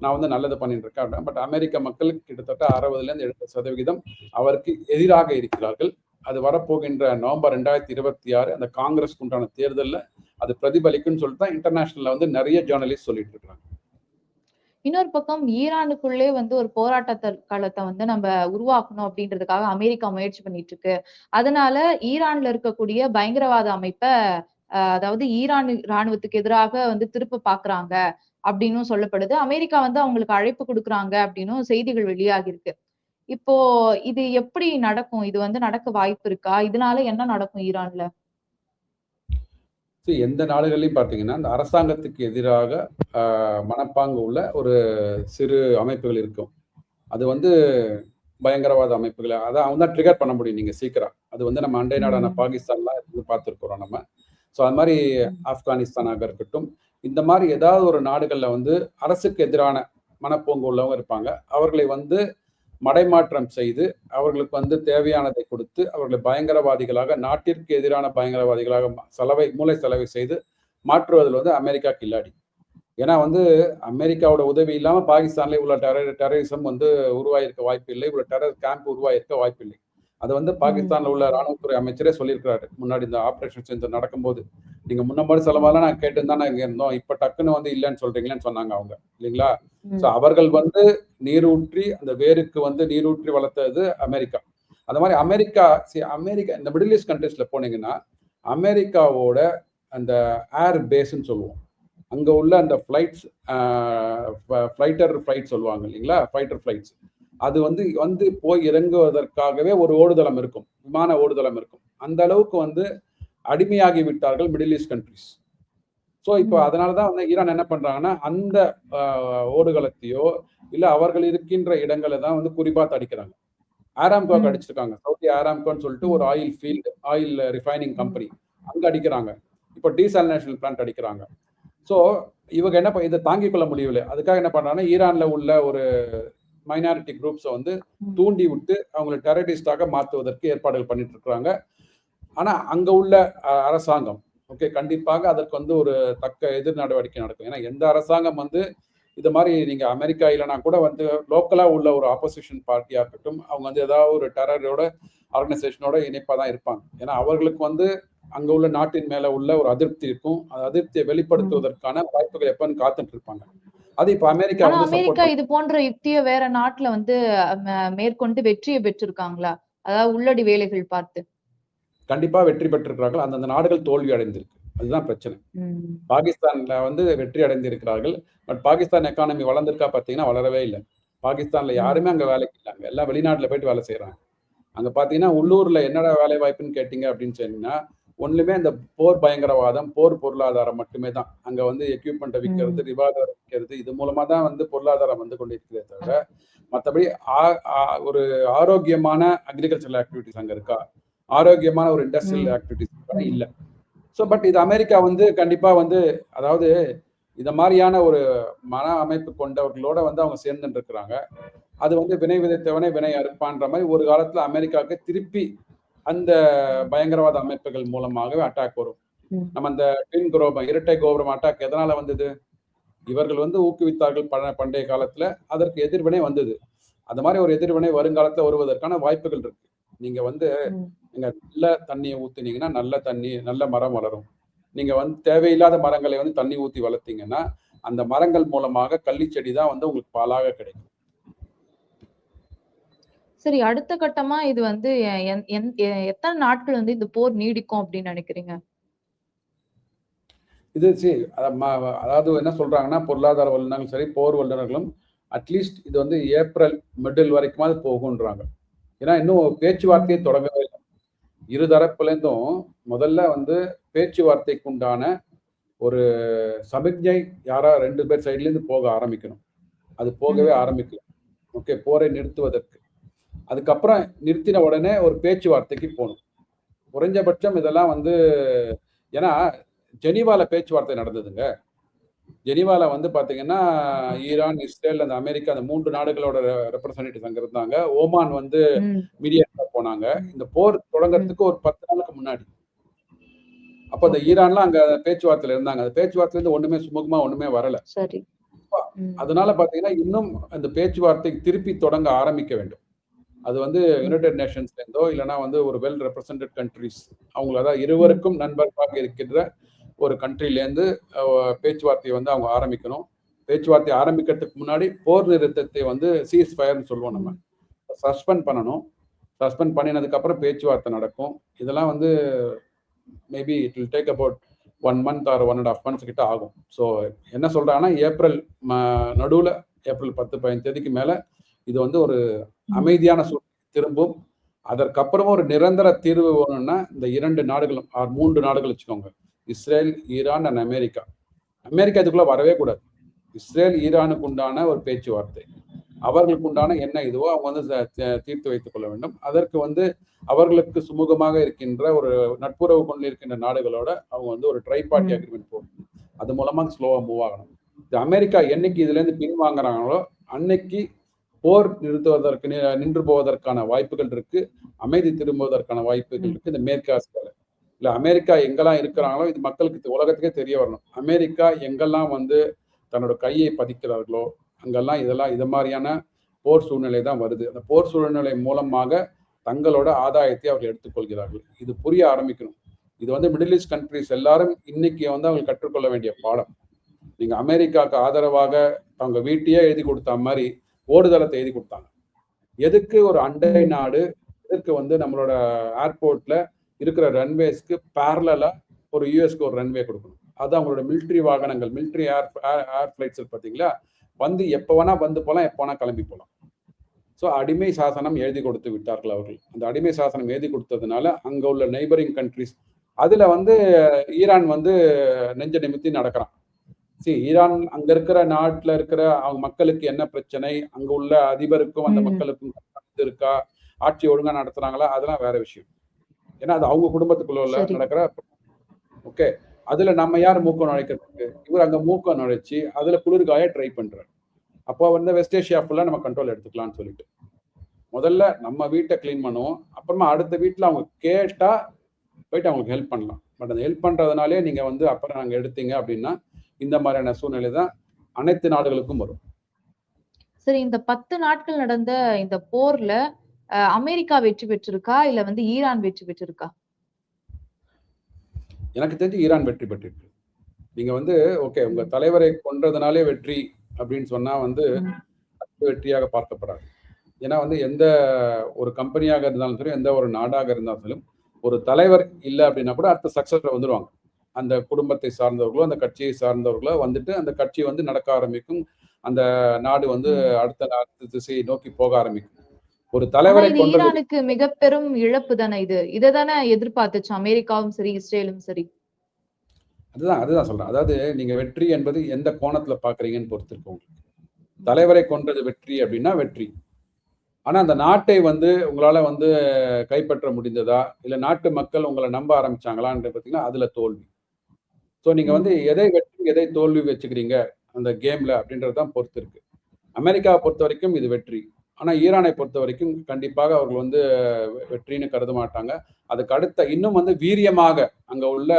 A: நான் வந்து நல்லது பண்ணிட்டு இருக்கேன். பட் அமெரிக்க மக்களுக்கு கிட்டத்தட்ட 60% அவருக்கு எதிராக இருக்கிறார்கள். அது வரப்போகின்ற நவம்பர் 2026 அந்த காங்கிரஸ்க்கு உண்டான தேர்தலில் அது பிரதிபலிக்குன்னு சொல்லிட்டு தான் இன்டர்நேஷனல்ல வந்து நிறைய ஜேர்னலிஸ்ட் சொல்லிட்டு இருக்காங்க.
D: இன்னொரு பக்கம் ஈரானுக்குள்ளே வந்து ஒரு போராட்ட காலத்தை வந்து நம்ம உருவாக்கணும் அப்படின்றதுக்காக அமெரிக்கா முயற்சி பண்ணிட்டு இருக்கு. அதனால ஈரான்ல இருக்கக்கூடிய பயங்கரவாத அமைப்ப அதாவது ஈரான் ராணுவத்துக்கு எதிராக வந்து திருப்ப பாக்குறாங்க அப்படின்னும் சொல்லப்படுது. அமெரிக்கா வந்து அவங்களுக்கு அழைப்பு கொடுக்குறாங்க அப்படின்னும் செய்திகள் வெளியாகி இருக்கு. இப்போ இது எப்படி நடக்கும்? இது வந்து நடக்க வாய்ப்பு இருக்கா? இதனால என்ன நடக்கும் ஈரான்ல?
A: எந்த நாடுகள்லையும் பார்த்தீங்கன்னா, அந்த அரசாங்கத்துக்கு எதிராக மனப்பாங்கு உள்ள ஒரு சிறு அமைப்புகள் இருக்கும். அது வந்து பயங்கரவாத அமைப்புகள். அதான் அவங்க தான் ட்ரிகர் பண்ண முடியும் நீங்க சீக்கிரம். அது வந்து நம்ம அண்டை நாடான பாகிஸ்தான்லாம் இருந்து பார்த்துருக்கிறோம் நம்ம. அது மாதிரி ஆப்கானிஸ்தானாக இருக்கட்டும், இந்த மாதிரி ஏதாவது ஒரு நாடுகள்ல வந்து அரசுக்கு எதிரான மனப்போங்கு உள்ளவங்க இருப்பாங்க. அவர்களை வந்து மடைமாற்றம் செய்து அவர்களுக்கு வந்து தேவையானதை கொடுத்து அவர்களை பயங்கரவாதிகளாக, நாட்டிற்கு எதிரான பயங்கரவாதிகளாக மூளை செலவை செய்து மாற்றுவதில் வந்து அமெரிக்கா கில்லாடி. ஏன்னா வந்து அமெரிக்காவோட உதவி இல்லாம பாகிஸ்தான்ல இவ்வளவு டெரரிசம் வந்து உருவாயிருக்க வாய்ப்பு இல்லை, இவ்வளவு டெரர் கேம்ப் உருவாயிருக்க வாய்ப்பு இல்லை. அது வந்து பாகிஸ்தான்ல உள்ள ராணுவத்துறை அமைச்சரே சொல்லியிருக்கிறாரு முன்னாடி இந்த ஆபரேஷன் செஞ்சு நடக்கும்போது. நீங்க முன்னமாதிரி செலவெல்லாம் நான் கேட்டுதான் நாங்க இருந்தோம், இப்ப டக்குன்னு வந்து இல்லைன்னு சொல்றீங்களேன்னு சொன்னாங்க அவங்க, இல்லைங்களா? சோ அவர்கள் வந்து நீரூற்றி அந்த வேருக்கு வந்து நீரூற்றி வளர்த்தது அமெரிக்கா. அந்த மாதிரி அமெரிக்கா இந்த மிடில் ஈஸ்ட் கண்ட்ரீஸ்ல போனீங்கன்னா அமெரிக்காவோட அந்த ஏர் பேஸ்ன்னு சொல்லுவோம், அங்க உள்ள அந்த ஃபிளைட்ஸ் சொல்லுவாங்க இல்லைங்களா, ஃபைட்டர் ஃபிளைட்ஸ், அது வந்து போய் இறங்குவதற்காகவே ஒரு ஓடுதளம் இருக்கும், விமான ஓடுதளம் இருக்கும். அந்த அளவுக்கு வந்து அடிமையாகி விட்டார்கள் மிடில் ஈஸ்ட் கண்ட்ரிஸ். ஸோ இப்போ அதனாலதான் வந்து ஈரான் என்ன பண்றாங்கன்னா அந்த ஓடுகளத்தையோ இல்ல அவர்கள் இருக்கின்ற இடங்களை தான் வந்து குறிப்பாத்து அடிக்கிறாங்க. ஆராம்கோக்கு அடிச்சிருக்காங்க, சவுதி ஆராம்கோன்னு சொல்லிட்டு ஒரு ஆயில் ரிஃபைனிங் கம்பெனி, அங்க அடிக்கிறாங்க. இப்போ டீசாலினேஷன் பிளான்ட் அடிக்கிறாங்க. ஸோ இவங்க என்ன இதை தாங்கிக் கொள்ள முடியவில்லை. அதுக்காக என்ன பண்றாங்கன்னா ஈரான்ல உள்ள ஒரு மைனாரிட்டி குரூப்ஸை வந்து தூண்டி விட்டு அவங்களை டெரரிஸ்டாக மாற்றுவதற்கு ஏற்பாடுகள் பண்ணிட்டு இருக்கிறாங்க. ஆனா அங்க உள்ள அரசாங்கம் கண்டிப்பாக அதற்கு வந்து ஒரு தக்க எதிர் நடவடிக்கை நடக்கும். ஏன்னா எந்த அரசாங்கம் வந்து இது மாதிரி நீங்க அமெரிக்கா இல்லைனா கூட வந்து லோக்கலா உள்ள ஒரு ஆப்போசிஷன் பார்ட்டியா இருக்கட்டும், அவங்க வந்து ஏதாவது ஒரு டெரரோட ஆர்கனைசேஷனோட இணைப்பா தான் இருப்பாங்க. ஏன்னா அவர்களுக்கு வந்து அங்க உள்ள நாட்டின் மேல உள்ள ஒரு அதிருப்தி இருக்கும், அந்த அதிருப்தியை வெளிப்படுத்துவதற்கான வாய்ப்புகள் எப்பன்னு காத்துட்டு இருப்பாங்க. அது இப்ப
D: அமெரிக்கா இது போன்ற யுக்தியை வேற நாட்டுல வந்து மேற்கொண்டு வெற்றியை பெற்றிருக்காங்களா? அதாவது உள்ளடி வேலைகள் பார்த்து
A: கண்டிப்பா வெற்றி பெற்றிருக்கிறார்கள். அந்தந்த நாடுகள் தோல்வி அடைந்திருக்கு, அதுதான் பிரச்சனை. பாகிஸ்தான்ல வந்து வெற்றி அடைந்திருக்கிறார்கள். பட் பாகிஸ்தான் எக்கானமி வளர்ந்திருக்கா பாத்தீங்கன்னா வளரவே இல்லை. பாகிஸ்தான்ல யாருமே அங்க வேலைக்கு இல்லைங்க, எல்லாம் வெளிநாட்டுல போயிட்டு வேலை செய்யறாங்க. அங்க பாத்தீங்கன்னா உள்ளூர்ல என்னடா வேலை வாய்ப்புன்னு கேட்டீங்க அப்படின்னு சொன்னீங்கன்னா ஒண்ணுமே இந்த போர் பயங்கரவாதம், போர் பொருளாதாரம் மட்டுமே தான். அங்க வந்து எக்யூப்மெண்ட்டை விற்கிறது, ரிவால்வர் விற்கிறது, இது மூலமா தான் வந்து பொருளாதாரம் வந்து கொண்டிருக்கிறதே தவிர மற்றபடி ஒரு ஆரோக்கியமான அக்ரிகல்ச்சரல் ஆக்டிவிட்டிஸ் அங்க இருக்கா, ஆரோக்கியமான ஒரு இண்டஸ்ட்ரியல் ஆக்டிவிட்டிஸ் இல்லை. ஸோ பட் இது அமெரிக்கா வந்து கண்டிப்பா வந்து அதாவது இந்த மாதிரியான ஒரு மன அமைப்பு கொண்டவர்களோட வந்து அவங்க சேர்ந்துட்டு இருக்கிறாங்க. அது வந்து வினை விதைத்தவனே வினை அறுப்பான்ற மாதிரி ஒரு காலத்துல அமெரிக்காவுக்கு திருப்பி அந்த பயங்கரவாத அமைப்புகள் மூலமாகவே அட்டாக் வரும். நம்ம அந்த இரட்டை கோபுரம் அட்டாக் எதனால வந்தது? இவர்கள் வந்து ஊக்குவித்தார்கள் பண்டைய காலத்துல, அதற்கு எதிர்வினை வந்தது. அந்த மாதிரி ஒரு எதிர்வினை வருங்காலத்துல வருவதற்கான வாய்ப்புகள் இருக்கு. நீங்க வந்து நல்ல தண்ணியை ஊத்தினீங்கன்னா நல்ல மரம் வளரும். நீங்க வந்து தேவையில்லாத மரங்களை வந்து தண்ணி ஊத்தி வளர்த்தீங்கன்னா அந்த மரங்கள் மூலமாக கள்ளிச்செடி தான் வந்து உங்களுக்கு பாலாக கிடைக்கும்.
D: சரி, அடுத்த கட்டமா இது வந்து எத்தனை நாட்கள் வந்து இந்த போர் நீடிக்கும் அப்படின்னு நினைக்கிறீங்க?
A: இது அதாவது என்ன சொல்றாங்கன்னா பொருளாதார வல்லுநர்களும் சரி போர் வல்லுநர்களும் அட்லீஸ்ட் இது வந்து ஏப்ரல் மிடில் வரைக்குமாவது போகுன்றாங்க. ஏன்னா இன்னும் பேச்சுவார்த்தையை தொடங்கவே இல்லை. இரு தரப்புலேருந்தும் முதல்ல வந்து பேச்சுவார்த்தைக்கு உண்டான ஒரு சமிக்ஞை யாரா 2 பேர் சைட்லேருந்து போக ஆரம்பிக்கணும். அது போகவே ஆரம்பிக்கல. போரை நிறுத்துவதற்கு. அதுக்கப்புறம் நிறுத்தின உடனே ஒரு பேச்சுவார்த்தைக்கு போகணும். குறைஞ்சபட்சம் இதெல்லாம் வந்து ஏன்னா ஜெனீவால பேச்சுவார்த்தை நடந்ததுங்க. ஜெனீவால வந்து பாத்தீங்கன்னா ஈரான், இஸ்ரேல், அந்த அமெரிக்கா, அந்த 3 நாடுகளோட ரெப்ரசன்டேட்டிவ்ஸ் அங்க இருந்தாங்க. ஓமான் வந்து மீடியேட்டரா போனாங்க. இந்த போர் தொடங்கறதுக்கு ஒரு 10 நாளுக்கு முன்னாடி. அப்ப அந்த ஈரான்லாம் அங்க பேச்சுவார்த்தையில இருந்தாங்க. அந்த பேச்சுவார்த்தையில இருந்து ஒண்ணுமே சுமூகமா ஒண்ணுமே வரல.
D: சரி.
A: அதனால பாத்தீங்கன்னா இன்னும் அந்த பேச்சுவார்த்தை திருப்பி தொடங்க ஆரம்பிக்க வேண்டும். அது வந்து யுனைடெட் நேஷன்ஸ்ல இருந்தோ இல்லைன்னா வந்து ஒரு வெல் ரெப்ரசன்டட் கண்ட்ரிஸ் அவங்கள தான் இருவருக்கும் நண்பர்களாக இருக்கின்ற ஒரு கண்ட்ரிலேருந்து பேச்சுவார்த்தையை வந்து அவங்க ஆரம்பிக்கணும். பேச்சுவார்த்தை ஆரம்பிக்கிறதுக்கு முன்னாடி போர் நிறுத்தத்தை வந்து சீஸ் ஃபயர்னு சொல்லுவோம், நம்ம சஸ்பெண்ட் பண்ணணும். சஸ்பெண்ட் பண்ணினதுக்கு அப்புறம் பேச்சுவார்த்தை நடக்கும். இதெல்லாம் வந்து maybe it will take about 1 month or 1.5 months கிட்ட ஆகும். ஸோ என்ன சொல்றாங்கன்னா ஏப்ரல் நடுவில் ஏப்ரல் 10-15 தேதிக்கு மேல இது வந்து ஒரு அமைதியான சூழ்நிலை திரும்பும். அதற்கப்புறமா ஒரு நிரந்தர தீர்வு வேணும்னா இந்த 2 நாடுகளும் 3 நாடுகள் வச்சுக்கோங்க, Israel, Iran and America. America இதுக்குள்ள வரவே கூடாது. இஸ்ரேல் ஈரானுக்கு உண்டான ஒரு பேச்சுவார்த்தை, அவர்களுக்கு உண்டான என்ன இதுவோ அவங்க வந்து தீர்த்து வைத்துக் கொள்ள வேண்டும். அதற்கு வந்து அவர்களுக்கு சுமூகமாக இருக்கின்ற ஒரு நட்புறவு கொண்டு இருக்கின்ற நாடுகளோட அவங்க வந்து ஒரு ட்ரை பார்ட்டி அக்ரிமெண்ட் போடும். அது மூலமா ஸ்லோவா மூவ் ஆகணும். அமெரிக்கா என்னைக்கு இதுல இருந்து பின்வாங்குறாங்களோ அன்னைக்கு போர் நின்று போவதற்கான வாய்ப்புகள் இருக்கு, அமைதி திரும்புவதற்கான வாய்ப்புகள் இருக்கு இந்த மேற்கு ஆசியால. இல்ல அமெரிக்கா எங்கெல்லாம் இருக்கிறாங்களோ இது மக்களுக்கு உலகத்துக்கே தெரிய வரணும். அமெரிக்கா எங்கெல்லாம் வந்து தன்னோட கையை பதிக்கிறார்களோ அங்கெல்லாம் இதெல்லாம் இது மாதிரியான போர் சூழ்நிலை தான் வருது. அந்த போர் சூழ்நிலை மூலமாக தங்களோட ஆதாயத்தை அவர்கள் எடுத்துக்கொள்கிறார்கள். இது புரிய ஆரம்பிக்கணும். இது வந்து மிடில் ஈஸ்ட் கண்ட்ரிஸ் எல்லாரும் இன்னைக்கு வந்து அவங்க கற்றுக்கொள்ள வேண்டிய பாடம். நீங்க அமெரிக்காவுக்கு ஆதரவாக அவங்க வீட்டையே எழுதி கொடுத்த மாதிரி ஓடுதளத்தை எழுதி கொடுத்தாங்க. எதுக்கு ஒரு அண்டை நாடு, எதுக்கு வந்து நம்மளோட ஏர்போர்ட்ல இருக்கிற ரன்வேஸ்க்கு பேரலா ஒரு யூஎஸ்க்கு ஒரு ரன்வே கொடுக்கணும். அது அவங்களோட மிலிட்ரி வாகனங்கள், மிலிட்ரி ஏர் ஃபிளைட்ஸ் பார்த்தீங்களா, வந்து எப்போ வேணா வந்து போகலாம், எப்போ வேணா கிளம்பி போகலாம். ஸோ அடிமை சாசனம் எழுதி கொடுத்து விட்டார்கள் அவர்கள். அந்த அடிமை சாசனம் எழுதி கொடுத்ததுனால அங்க உள்ள நெய்பரிங் கண்ட்ரிஸ் அதுல வந்து ஈரான் வந்து நெஞ்ச நிமித்தி நடக்கிறான். ஈரான் அங்க இருக்கிற நாட்டுல இருக்கிற அவங்க மக்களுக்கு என்ன பிரச்சனை, அங்க உள்ள அதிபருக்கும் அந்த மக்களுக்கும் இருக்கா, ஆட்சி ஒழுங்கா நடத்துறாங்களா, அதெல்லாம் வேற விஷயம். ஏன்னா அது அவங்க குடும்பத்துக்குள்ள நடக்கிற ஓகே. அதுல நம்ம யார் மூக்கம் நுழைக்கிறதுக்கு? இவர் அங்க மூக்கம் நுழைச்சு அதுல குளிர்காய ட்ரை பண்றாரு. அப்போ வந்து வெஸ்ட் ஏஷியா ஃபுல்லா நம்ம கண்ட்ரோல் எடுத்துக்கலாம்னு சொல்லிட்டு முதல்ல நம்ம வீட்டை கிளீன் பண்ணுவோம், அப்புறமா அடுத்த வீட்டுல அவங்க கேட்டா போயிட்டு அவங்களுக்கு ஹெல்ப் பண்ணலாம். பட் அந்த ஹெல்ப் பண்றதுனாலே நீங்க வந்து அப்புறம் நாங்க எடுத்தீங்க அப்படின்னா இந்த மாதிரியான சூழ்நிலை தான் அனைத்து நாடுகளுக்கும் வரும்.
D: சரி, இந்த 10 நாட்கள் நடந்த இந்த போர்ல அமெரிக்கா வெற்றி பெற்றிருக்கா இல்ல வந்து ஈரான் வெற்றி பெற்றிருக்கா?
A: எனக்கு தெரிஞ்சு ஈரான் வெற்றி பெற்றிருக்கு. நீங்க வந்து ஓகே உங்க தலைவரை கொன்றதுனாலே வெற்றி அப்படின்னு சொன்னா வந்து வெற்றியாக பார்க்கப்படாது. ஏன்னா வந்து எந்த ஒரு கம்பெனியாக இருந்தாலும் சரி, எந்த ஒரு நாடாக இருந்தாலும் ஒரு தலைவர் இல்லை அப்படின்னா கூட அடுத்த சக்சஸ்ல வந்துருவாங்க. அந்த குடும்பத்தை சார்ந்தவர்களோ அந்த கட்சியை சார்ந்தவர்களோ வந்துட்டு அந்த கட்சி வந்து நடக்க ஆரம்பிக்கும். அந்த நாடு வந்து அடுத்த திசையை நோக்கி போக ஆரம்பிக்கும். ஒரு தலைவரை கொண்டது
D: ஈரானுக்கு மிக பெரும் இழப்பு தானே இது. இததானே எதிர்பார்த்துச்சு அமெரிக்காவும் சரி இஸ்ரேலும் சரி.
A: அதுதான் சொல்றேன். அதாவது நீங்க வெற்றி என்பது எந்த கோணத்துல பாக்குறீங்கன்னு பொறுத்து இருக்கு உங்களுக்கு. தலைவரை கொன்றது வெற்றி அப்படின்னா வெற்றி. ஆனா அந்த நாட்டை வந்து உங்களால வந்து கைப்பற்ற முடிந்ததா, இல்ல நாட்டு மக்கள் உங்களை நம்ப ஆரம்பிச்சாங்களான்னு பார்த்தீங்கன்னா அதுல தோல்வி. ஸோ நீங்க வந்து எதை வெற்றி எதை தோல்வி வச்சுக்கிறீங்க அந்த கேம்ல அப்படின்றதான் பொறுத்து இருக்கு. அமெரிக்காவை பொறுத்த வரைக்கும் இது வெற்றி. ஆனா ஈரானை பொறுத்த வரைக்கும் கண்டிப்பாக அவர்கள் வந்து வெற்றின்னு கருத மாட்டாங்க. அதுக்கு அடுத்த இன்னும் வந்து வீரியமாக அங்க உள்ள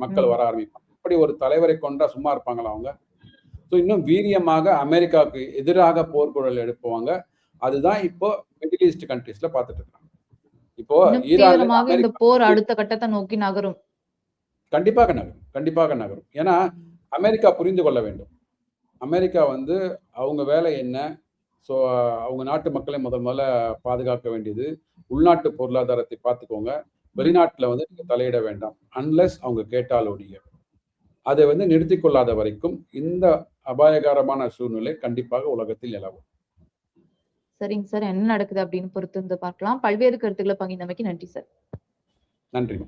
A: மக்கள் வர ஆரம்பிப்பாங்க. இப்படி ஒரு தலைவரை கொண்டா சும்மா இருப்பாங்களா அவங்க? ஸோ இன்னும் வீரியமாக அமெரிக்காவுக்கு எதிராக போர்க்குழல் எழுப்புவாங்க. அதுதான் இப்போ மிடில் ஈஸ்ட் கண்ட்ரீஸ்ல பார்த்துட்டு இருக்காங்க. இப்போ
D: ஈரான் இந்த போர் அடுத்த கட்டத்தை நோக்கி நகரும்.
A: கண்டிப்பாக நகரும். ஏன்னா அமெரிக்கா புரிந்து கொள்ள வேண்டும். அமெரிக்கா வந்து அவங்க வேலை என்ன? ஸோ அவங்க நாட்டு மக்களை முதல்ல பாதுகாக்க வேண்டியது. உள்நாட்டு பொருளாதாரத்தை பார்த்துக்கோங்க. வெளிநாட்டுல வந்து நீங்க தலையிட வேண்டாம். அன்லெஸ் அவங்க கேட்டால் ஒழிய. அதை வந்து நிறுத்தி கொள்ளாத வரைக்கும் இந்த அபாயகரமான சூழ்நிலை கண்டிப்பாக உலகத்தில் நிலவும்.
D: சரிங்க சார், என்ன நடக்குது அப்படின்னு பொறுத்து பார்க்கலாம். பல்வேறு கருத்துக்களை பகிர்ந்தமைக்கு நன்றி சார்.
A: நன்றி.